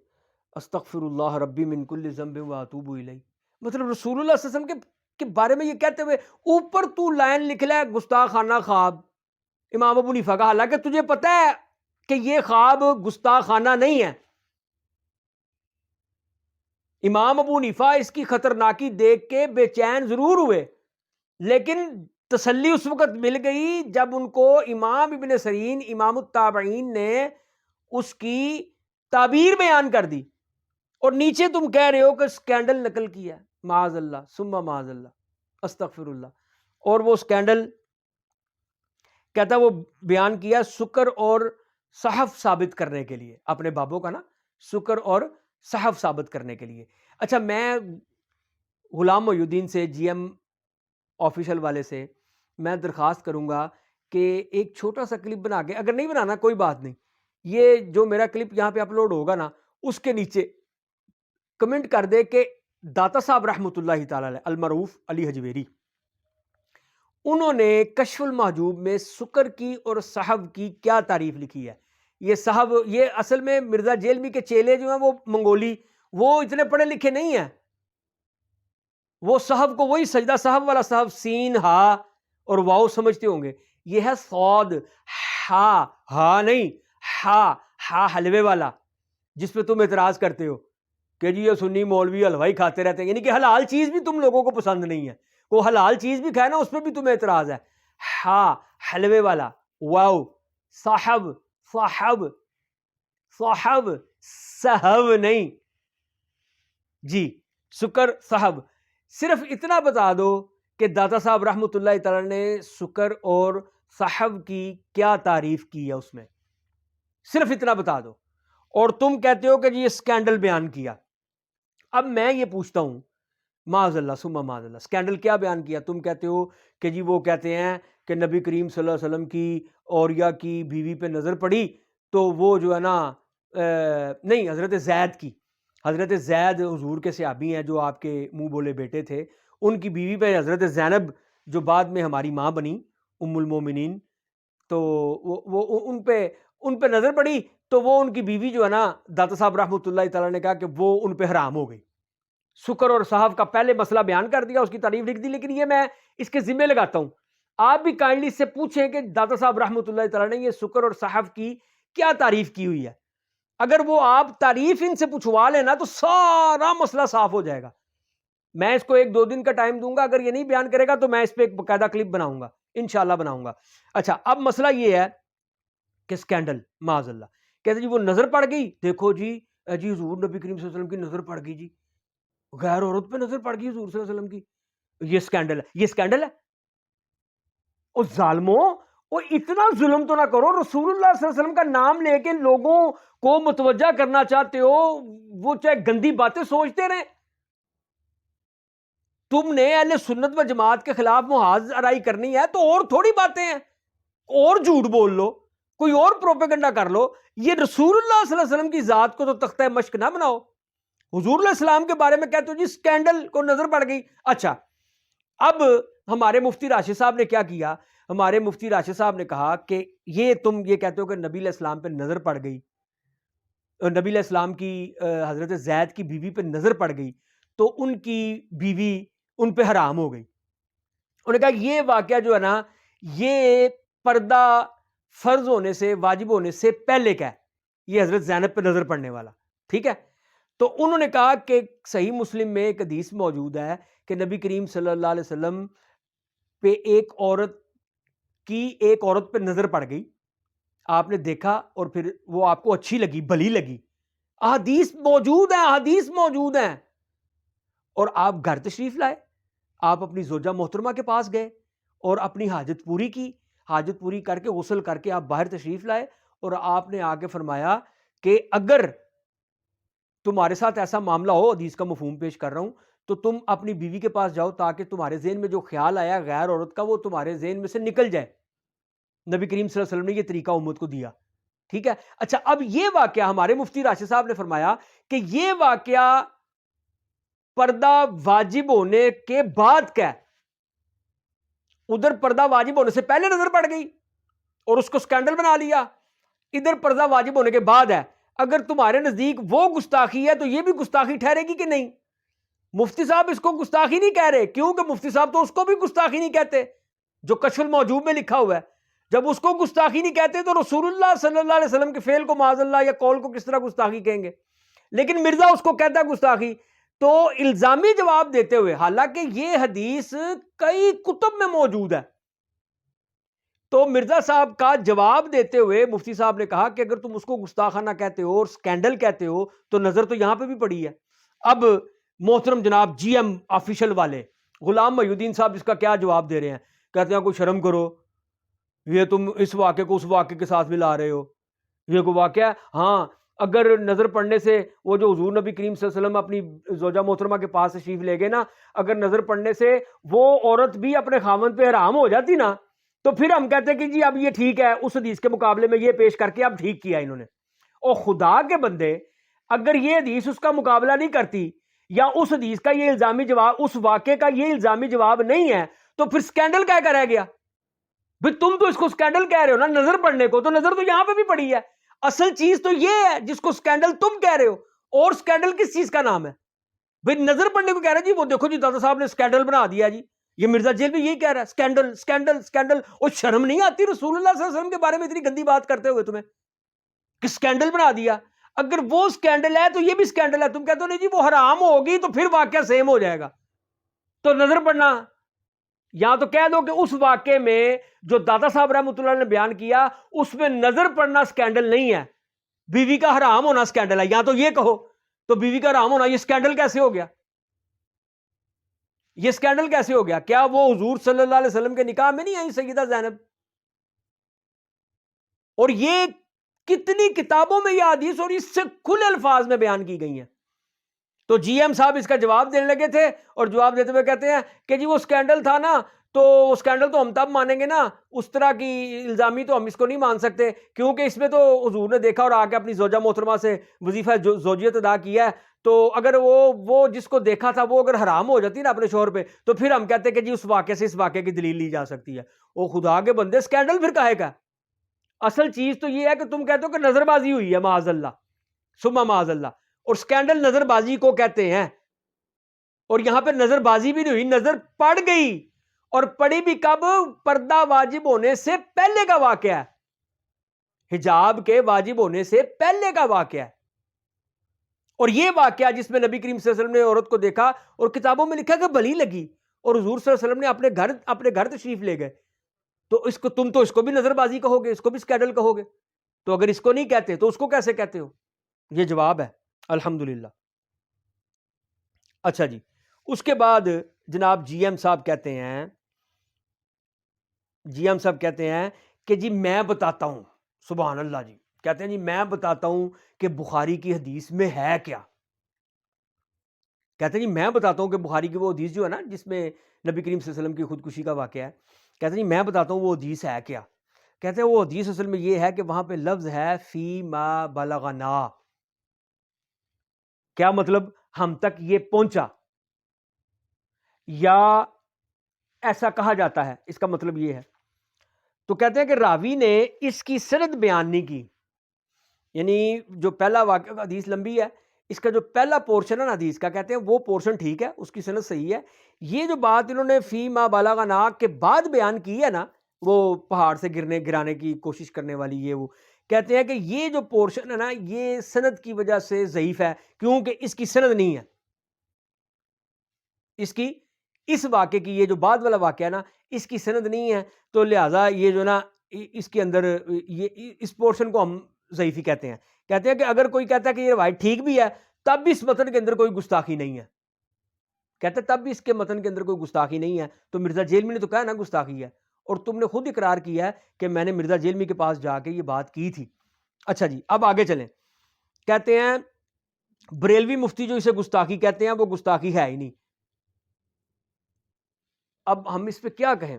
S1: استغفر اللہ ربی من کل ذنب واتوب الیہ۔ مطلب رسول اللہ صلی اللہ علیہ وسلم کے بارے میں یہ کہتے ہوئے اوپر تو لائن لکھ لے گستاخانہ خواب امام ابو حنیفہ کا، حالانکہ تجھے پتہ ہے کہ یہ خواب گستاخانہ نہیں ہے۔ امام ابو حنیفہ اس کی خطرناکی دیکھ کے بے چین ضرور ہوئے، لیکن تسلی اس وقت مل گئی جب ان کو امام ابن سیرین امام التابعین نے اس کی تعبیر بیان کر دی، اور نیچے تم کہہ رہے ہو کہ سکینڈل نقل کیا، معاذ اللہ ثم معاذ اللہ، استغفر اللہ۔ اور وہ سکینڈل کہتا ہے وہ بیان کیا سکر اور صحف ثابت کرنے کے لیے، اپنے بابوں کا نا سکر اور صحف ثابت کرنے کے لیے. اچھا میں غلام محی الدین سے جی ایم آفیشل والے سے میں درخواست کروں گا کہ ایک چھوٹا سا کلپ بنا کے، اگر نہیں بنانا کوئی بات نہیں، یہ جو میرا کلپ یہاں پہ اپلوڈ ہوگا نا اس کے نیچے کمنٹ کر دے کہ داتا صاحب رحمۃ اللہ تعالی علیہ المعروف علی حجویری، انہوں نے کشف المحجوب میں سکر کی اور صحب کی کیا تعریف لکھی ہے. یہ صحب، یہ اصل میں مرزا جیلمی کے چیلے جو ہیں وہ منگولی، وہ اتنے پڑھے لکھے نہیں ہیں. وہ صحب کو وہی سجدہ صحب والا صحب سین ہا اور واؤ سمجھتے ہوں گے، یہ ہے صاد ہا نہیں، ہا حلوے والا، جس پہ تم اعتراض کرتے ہو کہ جی یہ سنی مولوی حلوائی کھاتے رہتے ہیں، یعنی کہ حلال چیز بھی تم لوگوں کو پسند نہیں ہے، وہ حلال چیز بھی کھائے نا اس پہ بھی تمہیں اعتراض ہے. ہا حلوے والا، واو صاحب صاحب صاحب صحب نہیں جی، سکر صحب. صرف اتنا بتا دو کہ داتا صاحب رحمۃ اللہ تعالی نے سکر اور صحب کی کیا تعریف کی ہے اس میں، صرف اتنا بتا دو. اور تم کہتے ہو کہ جی یہ سکینڈل بیان کیا. اب میں یہ پوچھتا ہوں، معاذ اللہ ثم معاذ اللہ، سکینڈل کیا بیان کیا؟ تم کہتے ہو کہ جی وہ کہتے ہیں کہ نبی کریم صلی اللہ علیہ وسلم کی اوریا کی بیوی پہ نظر پڑی تو وہ جو ہے نا نہیں، حضرت زید حضور کے صحابی ہیں جو آپ کے منہ بولے بیٹے تھے، ان کی بیوی پہ حضرت زینب جو بعد میں ہماری ماں بنی ام المومنین، تو وہ ان پہ نظر پڑی تو وہ ان کی بیوی جو ہے نا داتا صاحب رحمۃ اللہ تعالیٰ نے کہا کہ وہ ان پہ حرام ہو گئی. سکر اور صحف کا پہلے مسئلہ بیان کر دیا، اس کی تعریف لکھ دی، لیکن یہ میں اس کے ذمہ لگاتا ہوں. آپ بھی کائنڈلی سے پوچھیں کہ داتا صاحب رحمۃ اللہ تعالیٰ نے یہ سکر اور صحف کی کیا تعریف کی ہوئی ہے. اگر وہ آپ تعریف ان سے پوچھوا لینا تو سارا مسئلہ صاف ہو جائے گا. میں اس کو 1-2 دن کا ٹائم دوں گا، اگر یہ نہیں بیان کرے گا تو میں اس پہ ایک باقاعدہ کلپ بناؤں گا، انشاءاللہ بناؤں گا. اچھا اب مسئلہ یہ ہے کہ سکینڈل معاذ اللہ، کہتے جی وہ نظر پڑ گئی، دیکھو جی حضور نبی کریم صلی اللہ علیہ وسلم کی نظر پڑ گئی، جی غیر عورت پہ نظر پڑ گئی حضور صلی اللہ علیہ وسلم کی، یہ سکینڈل ہے، یہ سکینڈل ہے. اور ظالموں، وہ اتنا ظلم تو نہ کرو، رسول اللہ صلی اللہ علیہ وسلم کا نام لے کے لوگوں کو متوجہ کرنا چاہتے ہو، وہ چاہے گندی باتیں سوچتے رہیں. تم نے اہل سنت و جماعت کے خلاف محاذ آرائی کرنی ہے تو اور تھوڑی باتیں ہیں، اور جھوٹ بول لو، کوئی اور پروپیگنڈا کر لو. یہ رسول اللہ صلی اللہ علیہ وسلم کی ذات کو تو تختہ مشق نہ بناؤ. حضور علیہ السلام کے بارے میں کہتے ہو جی سکینڈل کو نظر پڑ گئی. اچھا اب ہمارے مفتی راشد صاحب نے کیا کیا؟ ہمارے مفتی راشد صاحب نے کہا کہ یہ تم یہ کہتے ہو کہ نبی علیہ السلام پہ نظر پڑ گئی، نبی علیہ السلام کی حضرت زید کی بیوی پہ نظر پڑ گئی تو ان کی بیوی ان پہ حرام ہو گئی. انہوں نے کہا یہ واقعہ جو ہے نا یہ پردہ فرض ہونے سے، واجب ہونے سے پہلے کا ہے، یہ حضرت زینب پہ نظر پڑنے والا، ٹھیک ہے. تو انہوں نے کہا کہ صحیح مسلم میں ایک حدیث موجود ہے کہ نبی کریم صلی اللہ علیہ وسلم پہ ایک عورت پہ نظر پڑ گئی، آپ نے دیکھا اور پھر وہ آپ کو اچھی لگی، بھلی لگی. احادیث موجود ہیں اور آپ گھر تشریف لائے، آپ اپنی زوجہ محترمہ کے پاس گئے اور اپنی حاجت پوری کی، حاجت پوری کر کے غسل کر کے آپ باہر تشریف لائے اور آپ نے آ کے فرمایا کہ اگر تمہارے ساتھ ایسا معاملہ ہو، حدیث کا مفہوم پیش کر رہا ہوں، تو تم اپنی بیوی کے پاس جاؤ تاکہ تمہارے ذہن میں جو خیال آیا غیر عورت کا وہ تمہارے ذہن میں سے نکل جائے. نبی کریم صلی اللہ علیہ وسلم نے یہ طریقہ امت کو دیا، ٹھیک ہے. اچھا اب یہ واقعہ ہمارے مفتی راشد صاحب نے فرمایا کہ یہ واقعہ پردہ واجب ہونے کے بعد کا ہے. ادھر پردہ واجب ہونے سے پہلے نظر پڑ گئی اور اس کو سکینڈل بنا لیا، ادھر پردہ واجب ہونے کے بعد ہے. اگر تمہارے نزدیک وہ گستاخی ہے تو یہ بھی گستاخی ٹھہرے گی کہ نہیں؟ مفتی صاحب اس کو گستاخی نہیں کہہ رہے، کیوں کہ مفتی صاحب تو اس کو بھی گستاخی نہیں کہتے جو کشف الموجوب میں لکھا ہوا ہے. جب اس کو گستاخی نہیں کہتے تو رسول اللہ صلی اللہ علیہ وسلم کے فعل کو معاذ اللہ یا قول کو کس طرح گستاخی کہیں گے؟ لیکن مرزا اس کو کہتا ہے گستاخی. تو الزامی جواب دیتے ہوئے، حالانکہ یہ حدیث کئی کتب میں موجود ہے، تو مرزا صاحب کا جواب دیتے ہوئے مفتی صاحب نے کہا کہ اگر تم اس کو گستاخانہ کہتے ہو اور سکینڈل کہتے ہو تو نظر تو یہاں پہ بھی پڑی ہے. اب محترم جناب جی ایم آفیشل والے غلام محی الدین صاحب اس کا کیا جواب دے رہے ہیں؟ کہتے ہیں کوئی شرم کرو، یہ تم اس واقعے کو اس واقعے کے ساتھ ملا رہے ہو، یہ کوئی واقعہ ہے؟ ہاں، اگر نظر پڑنے سے وہ جو حضور نبی کریم صلی اللہ علیہ وسلم اپنی زوجہ محترمہ کے پاس تشریف لے گئے نا، اگر نظر پڑنے سے وہ عورت بھی اپنے خاوند پہ حرام ہو جاتی نا، تو پھر ہم کہتے ہیں کہ جی اب یہ ٹھیک ہے، اس حدیث کے مقابلے میں یہ پیش کر کے اب ٹھیک کیا انہوں نے۔ اور خدا کے بندے، اگر یہ حدیث اس کا مقابلہ نہیں کرتی، یا اس حدیث کا یہ الزامی جواب، اس واقعے کا یہ الزامی جواب نہیں ہے، تو پھر سکینڈل کیا رہ گیا؟ بھئی تم تو اس کو سکینڈل کہہ رہے ہو نا نظر پڑنے کو، تو نظر تو یہاں پہ بھی پڑی ہے، اصل چیز تو یہ ہے جس کو سکینڈل تم کہہ رہے ہو، اور سکینڈل کس چیز کا نام ہے؟ بھئی نظر پڑنے کو کہہ رہے ہیں جی وہ دیکھو جی دادا صاحب نے سکینڈل بنا دیا جی، یہ مرزا جیل بھی یہی کہہ رہا ہے، سکینڈل سکینڈل سکینڈل۔ اور شرم نہیں آتی رسول اللہ صلی اللہ علیہ وسلم کے بارے میں اتنی گندی بات کرتے ہوئے تمہیں کہ سکینڈل بنا دیا؟ اگر وہ سکینڈل ہے تو یہ بھی سکینڈل ہے، تم کہتے ہو نہیں جی وہ حرام ہوگی تو پھر واقعہ سیم ہو جائے گا، تو نظر پڑنا یا تو کہہ دو کہ اس واقعے میں جو دادا صاحب رحمۃ اللہ نے بیان کیا اس میں نظر پڑنا سکینڈل نہیں ہے، بیوی کا حرام ہونا سکینڈل ہے، یا تو یہ کہو تو بیوی کا حرام ہونا یہ سکینڈل کیسے ہو گیا؟ یہ سکینڈل کیسے ہو گیا؟ کیا وہ حضور صلی اللہ علیہ وسلم کے نکاح میں نہیں آئی سیدہ زینب؟ اور یہ کتنی کتابوں میں یہ حدیث اور اس سے کھلے الفاظ میں بیان کی گئی ہیں۔ تو جی ایم صاحب اس کا جواب دینے لگے تھے، اور جواب دیتے ہوئے کہتے ہیں کہ جی وہ سکینڈل تھا نا، تو سکینڈل تو ہم تب مانیں گے نا، اس طرح کی الزامی تو ہم اس کو نہیں مان سکتے، کیونکہ اس میں تو حضور نے دیکھا اور آ کے اپنی زوجہ محترمہ سے وظیفہ زوجیت ادا کیا ہے، تو اگر وہ جس کو دیکھا تھا وہ اگر حرام ہو جاتی نا اپنے شوہر پہ، تو پھر ہم کہتے ہیں کہ جی اس واقعے سے اس واقعے کی دلیل لی جا سکتی ہے۔ او خدا کے بندے، سکینڈل پھر کہے کا؟ اصل چیز تو یہ ہے کہ تم کہتے ہو کہ نظر بازی ہوئی ہے، معاذ اللہ ثم معاذ اللہ، اور سکینڈل نظر بازی کو کہتے ہیں، اور یہاں پہ نظر بازی بھی نہیں ہوئی، نظر پڑ گئی، اور پڑی بھی کب؟ پردہ واجب ہونے سے پہلے کا واقعہ ہے، حجاب کے واجب ہونے سے پہلے کا واقعہ ہے۔ اور یہ واقعہ جس میں نبی کریم صلی اللہ علیہ وسلم نے عورت کو دیکھا اور کتابوں میں لکھا کہ بھلی لگی، اور حضور صلی اللہ علیہ وسلم نے اپنے گھر تشریف لے گئے، تو تم تو اس کو بھی نظر بازی کہو گے، اس کو بھی سکینڈل کہو گے، تو اگر اس کو نہیں کہتے تو اس کو کیسے کہتے ہو؟ یہ جواب ہے الحمدللہ۔ اچھا جی، اس کے بعد جناب جی ایم صاحب کہتے ہیں کہ جی میں بتاتا ہوں، سبحان اللہ جی، کہتے ہیں جی میں بتاتا ہوں کہ بخاری کی حدیث میں ہے کیا۔ کہتے ہیں جی میں بتاتا ہوں کہ بخاری کی وہ حدیث جو ہے نا جس میں نبی کریم صلی اللہ علیہ وسلم کی خودکشی کا واقعہ ہے، کہتے ہیں جی میں بتاتا ہوں وہ حدیث ہے کیا۔ کہتے ہیں وہ حدیث اصل میں یہ ہے کہ وہاں پہ لفظ ہے فی ما بلغنا، کیا مطلب؟ ہم تک یہ پہنچا، یا ایسا کہا جاتا ہے، اس کا مطلب یہ ہے۔ تو کہتے ہیں کہ راوی نے اس کی سند بیان نہیں کی، یعنی جو پہلا واقعہ، حدیث لمبی ہے، اس کا جو پہلا پورشن ہے نا حدیث کا، کہتے ہیں وہ پورشن ٹھیک ہے، اس کی سند صحیح ہے، یہ جو بات انہوں نے فی ما بلغنا کے بعد بیان کی ہے نا، وہ پہاڑ سے گرانے کی کوشش کرنے والی، یہ وہ کہتے ہیں کہ یہ جو پورشن ہے نا یہ سند کی وجہ سے ضعیف ہے، کیونکہ اس کی سند نہیں ہے، اس واقعے کی، یہ جو بعد والا واقعہ ہے نا اس کی سند نہیں ہے، تو لہٰذا یہ جو نا اس کے اندر یہ اس پورشن کو ہم ضعیفی کہتے ہیں کہ اگر کوئی کہتا ہے کہ یہ روایت ٹھیک بھی ہے تب بھی اس متن کے اندر کوئی گستاخی نہیں ہے، کہتے ہیں تب بھی اس کے متن کے اندر کوئی گستاخی نہیں ہے، تو مرزا جیلمی نے تو کہا نا گستاخی ہے، اور تم نے خود اقرار کیا ہے کہ میں نے مرزا جیلمی کے پاس جا کے یہ بات کی تھی۔ اچھا جی، اب آگے چلیں، کہتے ہیں بریلوی مفتی جو اسے گستاخی کہتے ہیں وہ گستاخی ہے ہی نہیں۔ اب ہم اس پہ کیا کہیں؟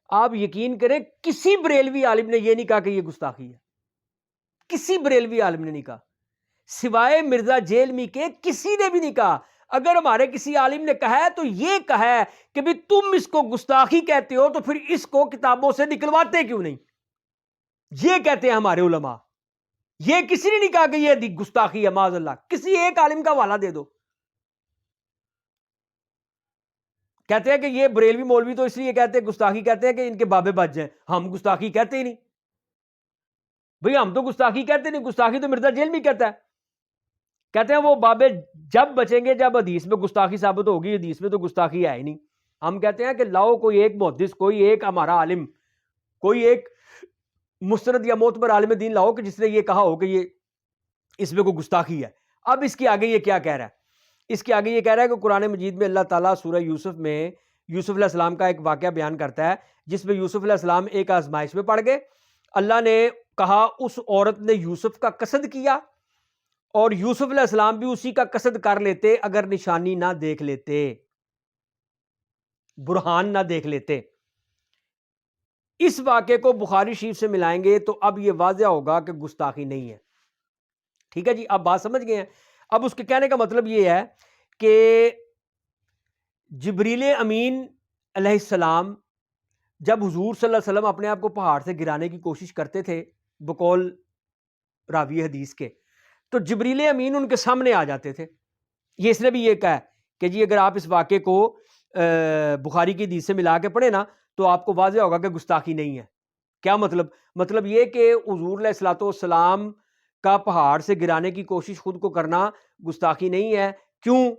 S1: آپ یقین کریں کسی بریلوی عالم نے یہ نہیں کہا کہ یہ گستاخی ہے، کسی بریلوی عالم نے نہیں کہا، سوائے مرزا جیلمی کے کسی نے بھی نہیں کہا۔ اگر ہمارے کسی عالم نے کہا ہے تو یہ کہا ہے کہ بھی تم اس کو گستاخی کہتے ہو تو پھر اس کو کتابوں سے نکلواتے کیوں نہیں، یہ کہتے ہیں ہمارے علماء۔ یہ کسی نے نہیں کہا کہ یہ گستاخی ہے، معاذ اللہ، کسی ایک عالم کا حوالہ دے دو۔ کہتے ہیں کہ یہ بریلوی مولوی تو اس لیے کہتے ہیں گستاخی کہتے ہیں کہ ان کے بابے بچ جائیں، ہم گستاخی کہتے ہی نہیں بھئی، ہم تو گستاخی کہتے نہیں، گستاخی تو مرزا جیلمی کہتا ہے۔ کہتے ہیں وہ بابے جب بچیں گے جب حدیث میں گستاخی ثابت ہوگی، حدیث میں تو گستاخی ہے ہی نہیں۔ ہم کہتے ہیں کہ لاؤ کوئی ایک محدث، کوئی ایک ہمارا عالم، کوئی ایک مستند یا معتبر عالم دین لاؤ کہ جس نے یہ کہا ہو کہ یہ اس میں کوئی گستاخی ہے۔ اب اس کے آگے یہ کیا کہہ رہا ہے؟ اس کے آگے یہ کہہ رہا ہے کہ قرآن مجید میں اللہ تعالیٰ سورہ یوسف میں یوسف علیہ السلام کا ایک واقعہ بیان کرتا ہے جس میں یوسف علیہ السلام ایک آزمائش میں پڑ گئے. اللہ نے کہا اس عورت نے یوسف کا قصد کیا اور یوسف علیہ السلام بھی اسی کا قصد کر لیتے اگر نشانی نہ دیکھ لیتے, برہان نہ دیکھ لیتے. اس واقعے کو بخاری شریف سے ملائیں گے تو اب یہ واضح ہوگا کہ گستاخی نہیں ہے. ٹھیک ہے جی, اب بات سمجھ گئے ہیں. اب اس کے کہنے کا مطلب یہ ہے کہ جبریل امین علیہ السلام جب حضور صلی اللہ علیہ وسلم اپنے آپ کو پہاڑ سے گرانے کی کوشش کرتے تھے بقول راوی حدیث کے, تو جبریل امین ان کے سامنے آ جاتے تھے. یہ اس نے بھی یہ کہا ہے کہ جی اگر آپ اس واقعے کو بخاری کی حدیث سے ملا کے پڑھیں نا تو آپ کو واضح ہوگا کہ گستاخی نہیں ہے. کیا مطلب؟ مطلب یہ کہ حضور علیہ الصلوۃ والسلام کا پہاڑ سے گرانے کی کوشش خود کو کرنا گستاخی نہیں ہے. کیوں؟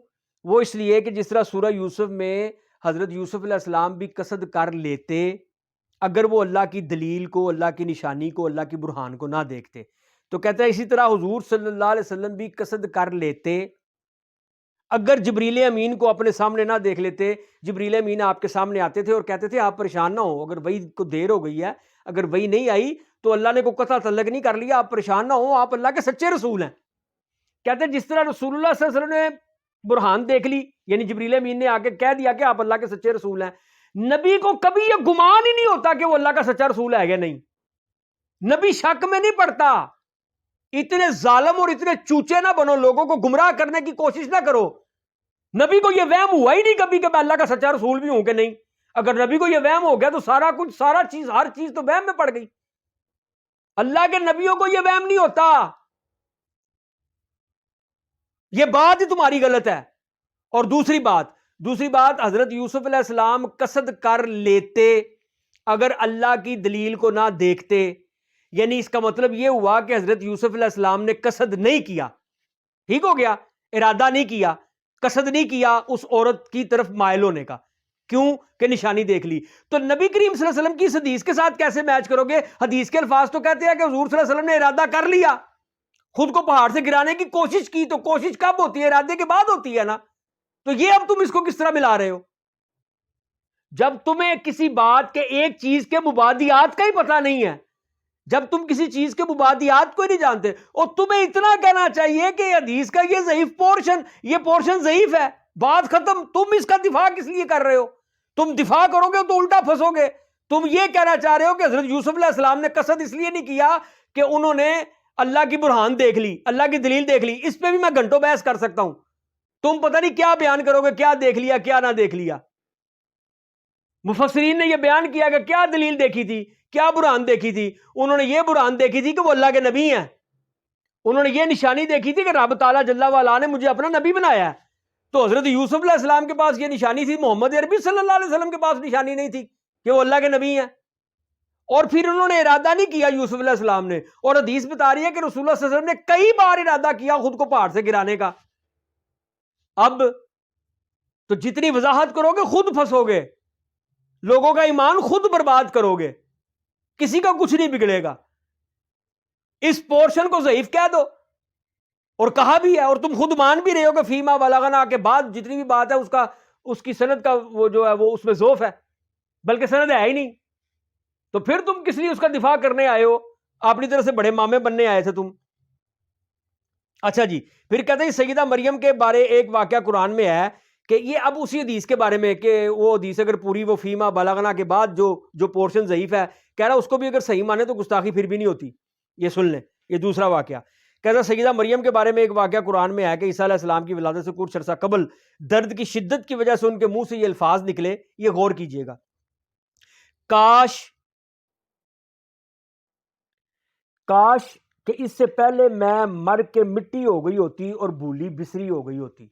S1: وہ اس لیے کہ جس طرح سورہ یوسف میں حضرت یوسف علیہ السلام بھی قصد کر لیتے اگر وہ اللہ کی دلیل کو, اللہ کی نشانی کو, اللہ کی برہان کو نہ دیکھتے. تو کہتا ہے اسی طرح حضور صلی اللہ علیہ وسلم بھی قصد کر لیتے اگر جبریل امین کو اپنے سامنے نہ دیکھ لیتے. جبریل امین آپ کے سامنے آتے تھے اور کہتے تھے آپ پریشان نہ ہو, اگر وہی کو دیر ہو گئی ہے, اگر وہی نہیں آئی تو اللہ نے کوئی قطع تعلق نہیں کر لیا, آپ پریشان نہ ہو, آپ اللہ کے سچے رسول ہیں. کہتے ہیں جس طرح رسول اللہ صلی اللہ علیہ وسلم نے برہان دیکھ لی, یعنی جبریل امین نے آ کے کہہ دیا کہ آپ اللہ کے سچے رسول ہیں, نبی کو کبھی یہ گمان ہی نہیں ہوتا کہ وہ اللہ کا سچا رسول ہے یا نہیں. نبی شک میں نہیں پڑتا. اتنے ظالم اور اتنے چوچے نہ بنو, لوگوں کو گمراہ کرنے کی کوشش نہ کرو. نبی کو یہ وہم ہوا ہی نہیں کبھی کہ میں اللہ کا سچا رسول بھی ہوں کہ نہیں. اگر نبی کو یہ وہم ہو گیا تو سارا کچھ, سارا چیز, ہر چیز تو وہم میں پڑ گئی. اللہ کے نبیوں کو یہ وہم نہیں ہوتا. یہ بات ہی تمہاری غلط ہے. اور دوسری بات حضرت یوسف علیہ السلام قصد کر لیتے اگر اللہ کی دلیل کو نہ دیکھتے, یعنی اس کا مطلب یہ ہوا کہ حضرت یوسف علیہ السلام نے قصد نہیں کیا. ٹھیک ہو گیا, ارادہ نہیں کیا, قصد نہیں کیا اس عورت کی طرف مائل ہونے کا. کیوں کہ نشانی دیکھ لی. تو نبی کریم صلی اللہ علیہ وسلم کی اس حدیث کے ساتھ کیسے میچ کرو گے؟ حدیث کے الفاظ تو کہتے ہیں کہ حضور صلی اللہ علیہ وسلم نے ارادہ کر لیا, خود کو پہاڑ سے گرانے کی کوشش کی. تو کوشش کب ہوتی ہے؟ ارادے کے بعد ہوتی ہے نا. تو یہ اب تم اس کو کس طرح ملا رہے ہو جب تمہیں کسی بات کے, ایک چیز کے مبادیات کا ہی پتہ نہیں ہے, جب تم کسی چیز کے مبادیات کو ہی نہیں جانتے, اور تمہیں اتنا کہنا چاہیے کہ حدیث کا یہ ضعیف پورشن, یہ پورشن ضعیف ہے, بات ختم. تم اس کا دفاع کس لیے کر رہے ہو؟ تم دفاع کرو گے تو الٹا پھنسو گے. تم یہ کہنا چاہ رہے ہو کہ حضرت یوسف علیہ السلام نے قصد اس لیے نہیں کیا کہ انہوں نے اللہ کی برہان دیکھ لی, اللہ کی دلیل دیکھ لی. اس پہ بھی میں گھنٹوں بحث کر سکتا ہوں. تم پتہ نہیں کیا بیان کرو گے, کیا دیکھ لیا کیا نہ دیکھ لیا. مفسرین نے یہ بیان کیا کہ کیا دلیل دیکھی تھی, کیا برہان دیکھی تھی. انہوں نے یہ برہان دیکھی تھی کہ وہ اللہ کے نبی ہیں. انہوں نے یہ نشانی دیکھی تھی کہ رب تعالیٰ جل وعلا نے مجھے اپنا نبی بنایا ہے. تو حضرت یوسف علیہ السلام کے پاس یہ نشانی تھی, محمد عربی صلی اللہ علیہ وسلم کے پاس نشانی نہیں تھی کہ وہ اللہ کے نبی ہیں. اور پھر انہوں نے ارادہ نہیں کیا یوسف علیہ السلام نے, اور حدیث بتا رہی ہے کہ رسول اللہ صلی اللہ علیہ وسلم نے کئی بار ارادہ کیا خود کو پہاڑ سے گرانے کا. اب تو جتنی وضاحت کرو گے خود پھنسو گے, لوگوں کا ایمان خود برباد کرو گے, کسی کا کچھ نہیں بگڑے گا. اس پورشن کو ضعیف کہہ دو, اور کہا بھی ہے, اور تم خود مان بھی رہے ہو کہ فیما بلغنا کے بعد جتنی بھی بات ہے اس کی سند کا وہ جو ہے وہ اس میں ضعف ہے, بلکہ سند ہے ہی نہیں. تو پھر تم کس لیے اس کا دفاع کرنے آئے ہو؟ اپنی طرح سے بڑے مامے بننے آئے تھے تم. اچھا جی, پھر کہتے ہیں سیدہ مریم کے بارے ایک واقعہ قرآن میں ہے کہ یہ اب اسی حدیث کے بارے میں کہ وہ حدیث اگر پوری, وہ فیما بلغنا کے بعد جو پورشن ضعیف ہے, کہہ رہا اس کو بھی اگر صحیح مانے تو گستاخی پھر بھی نہیں ہوتی. یہ سن لیں, یہ دوسرا واقعہ. کہتا سیدہ مریم کے بارے میں ایک واقعہ قرآن میں ہے کہ عیسیٰ علیہ السلام کی ولادت سے کچھ عرصہ قبل درد کی شدت کی وجہ سے ان کے منہ سے یہ الفاظ نکلے. یہ غور کیجئے گا, کاش کہ اس سے پہلے میں مر کے مٹی ہو گئی ہوتی اور بھولی بسری ہو گئی ہوتی.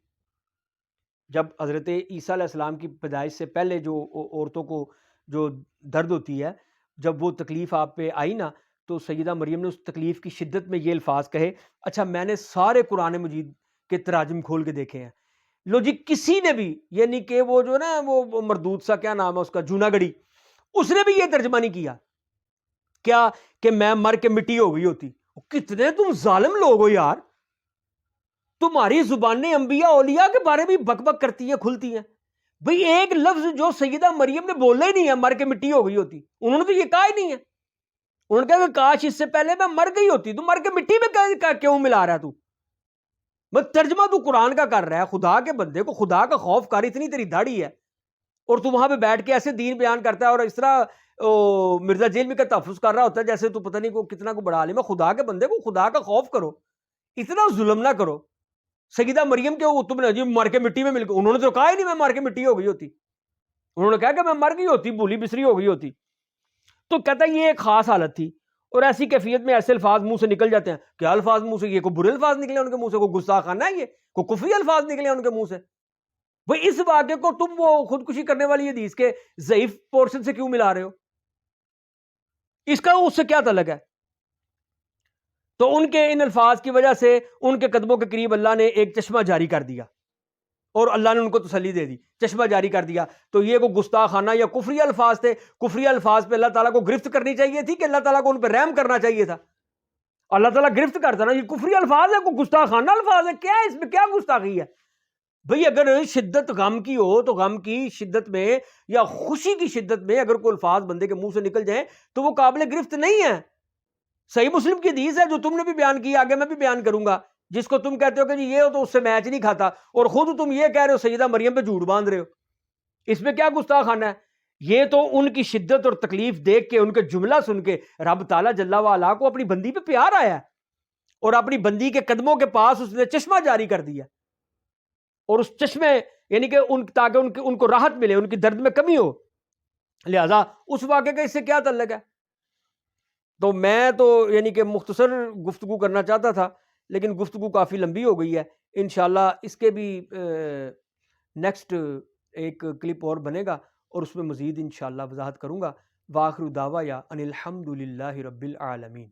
S1: جب حضرت عیسیٰ علیہ السلام کی پیدائش سے پہلے جو عورتوں کو جو درد ہوتی ہے, جب وہ تکلیف آپ پہ آئی نا, تو سیدہ مریم نے اس تکلیف کی شدت میں یہ الفاظ کہے. اچھا, میں نے سارے قرآن مجید کے تراجم کھول کے دیکھے ہیں. لو جی, کسی نے بھی, یعنی کہ وہ جو نا وہ مردود سا کیا نام ہے اس کا, جوناگڑی, اس نے بھی یہ ترجمہ نہیں کیا کیا کہ میں مر کے مٹی ہو گئی ہوتی. کتنے تم ظالم لوگ ہو یار, تمہاری زبانیں انبیاء اولیاء کے بارے میں بک بک کرتی ہیں, کھلتی ہیں. بھئی ایک لفظ جو سیدہ مریم نے بولا ہی نہیں ہے مر کے مٹی ہو گئی ہوتی، انہوں نے تو یہ کہا ہی نہیں ہے. انہوں نے کہا کہ کاش اس سے پہلے میں مر گئی ہوتی. تو مر کے مٹی میں کیوں ملا رہا ہے تو؟ بس ترجمہ تو قرآن کا کر رہا ہے. خدا کے بندے کو خدا کا خوف کر، اتنی تیری داڑھی ہے اور تو وہاں پہ بیٹھ کے ایسے دین بیان کرتا ہے اور اس طرح مرزا جیل میں کا تحفظ کر رہا ہوتا ہے جیسے تو پتہ نہیں کو کتنا کو بڑا عالم ہے. خدا کے بندے کو خدا کا خوف کرو، اتنا ظلم نہ کرو. سیدہ مریم کے تم نے جی مر کے مٹی میں مل گئی، انہوں نے تو کہا ہی نہیں میں مر کے مٹی ہو گئی ہوتی. انہوں نے کہا کہ میں مر گئی ہوتی، بھولی بسری ہو گئی ہوتی. تو کہتا ہے یہ ایک خاص حالت تھی اور ایسی کیفیت میں ایسے الفاظ منہ سے نکل جاتے ہیں. کیا الفاظ منہ سے؟ یہ کوئی برے الفاظ نکلے ان کے منہ سے؟ کوئی گستاخانہ ہے؟ یہ کوئی کفری الفاظ نکلے ان کے منہ سے؟ بھئی اس واقعے کو تم وہ خودکشی کرنے والی حدیث کے ضعیف پورشن سے کیوں ملا رہے ہو؟ اس کا اس سے کیا تعلق ہے؟ تو ان کے ان الفاظ کی وجہ سے ان کے قدموں کے قریب اللہ نے ایک چشمہ جاری کر دیا اور اللہ نے ان کو تسلی دے دی، چشمہ جاری کر دیا. تو یہ کوئی گستاخانہ یا کفری الفاظ تھے. کفری الفاظ پہ اللہ تعالیٰ کو گرفت کرنی چاہیے تھی کہ اللہ تعالیٰ کو ان پہ رحم کرنا چاہیے تھا؟ اللہ تعالیٰ گرفت کرتا نا. یہ کفری الفاظ ہے، کوئی گستاخانہ الفاظ ہے؟ کیا ہے اس میں؟ کیا گستاخی ہے بھئی؟ اگر شدت غم کی ہو تو غم کی شدت میں یا خوشی کی شدت میں اگر کوئی الفاظ بندے کے منہ سے نکل جائیں تو وہ قابل گرفت نہیں ہے. صحیح مسلم کی حدیث ہے جو تم نے بھی بیان کی، آگے میں بھی بیان کروں گا، جس کو تم کہتے ہو کہ جی یہ ہو تو اس سے میچ نہیں کھاتا اور خود تم یہ کہہ رہے ہو سیدہ مریم پہ جھوٹ باندھ رہے ہو. اس میں کیا گستاخانہ ہے؟ یہ تو ان کی شدت اور تکلیف دیکھ کے، ان کے جملہ سن کے رب تعالیٰ جل وعلا کو اپنی بندی پہ پیار آیا اور اپنی بندی کے قدموں کے پاس اس نے چشمہ جاری کر دیا. اور اس چشمے یعنی کہ تاکہ ان کو راحت ملے، ان کی درد میں کمی ہو. لہذا اس واقعے کا اس سے کیا تعلق ہے؟ تو میں تو یعنی کہ مختصر گفتگو کرنا چاہتا تھا لیکن گفتگو کافی لمبی ہو گئی ہے. انشاءاللہ اس کے بھی نیکسٹ ایک کلپ اور بنے گا اور اس میں مزید انشاءاللہ وضاحت کروں گا. وآخر دعوایا ان الحمد للہ رب العالمین.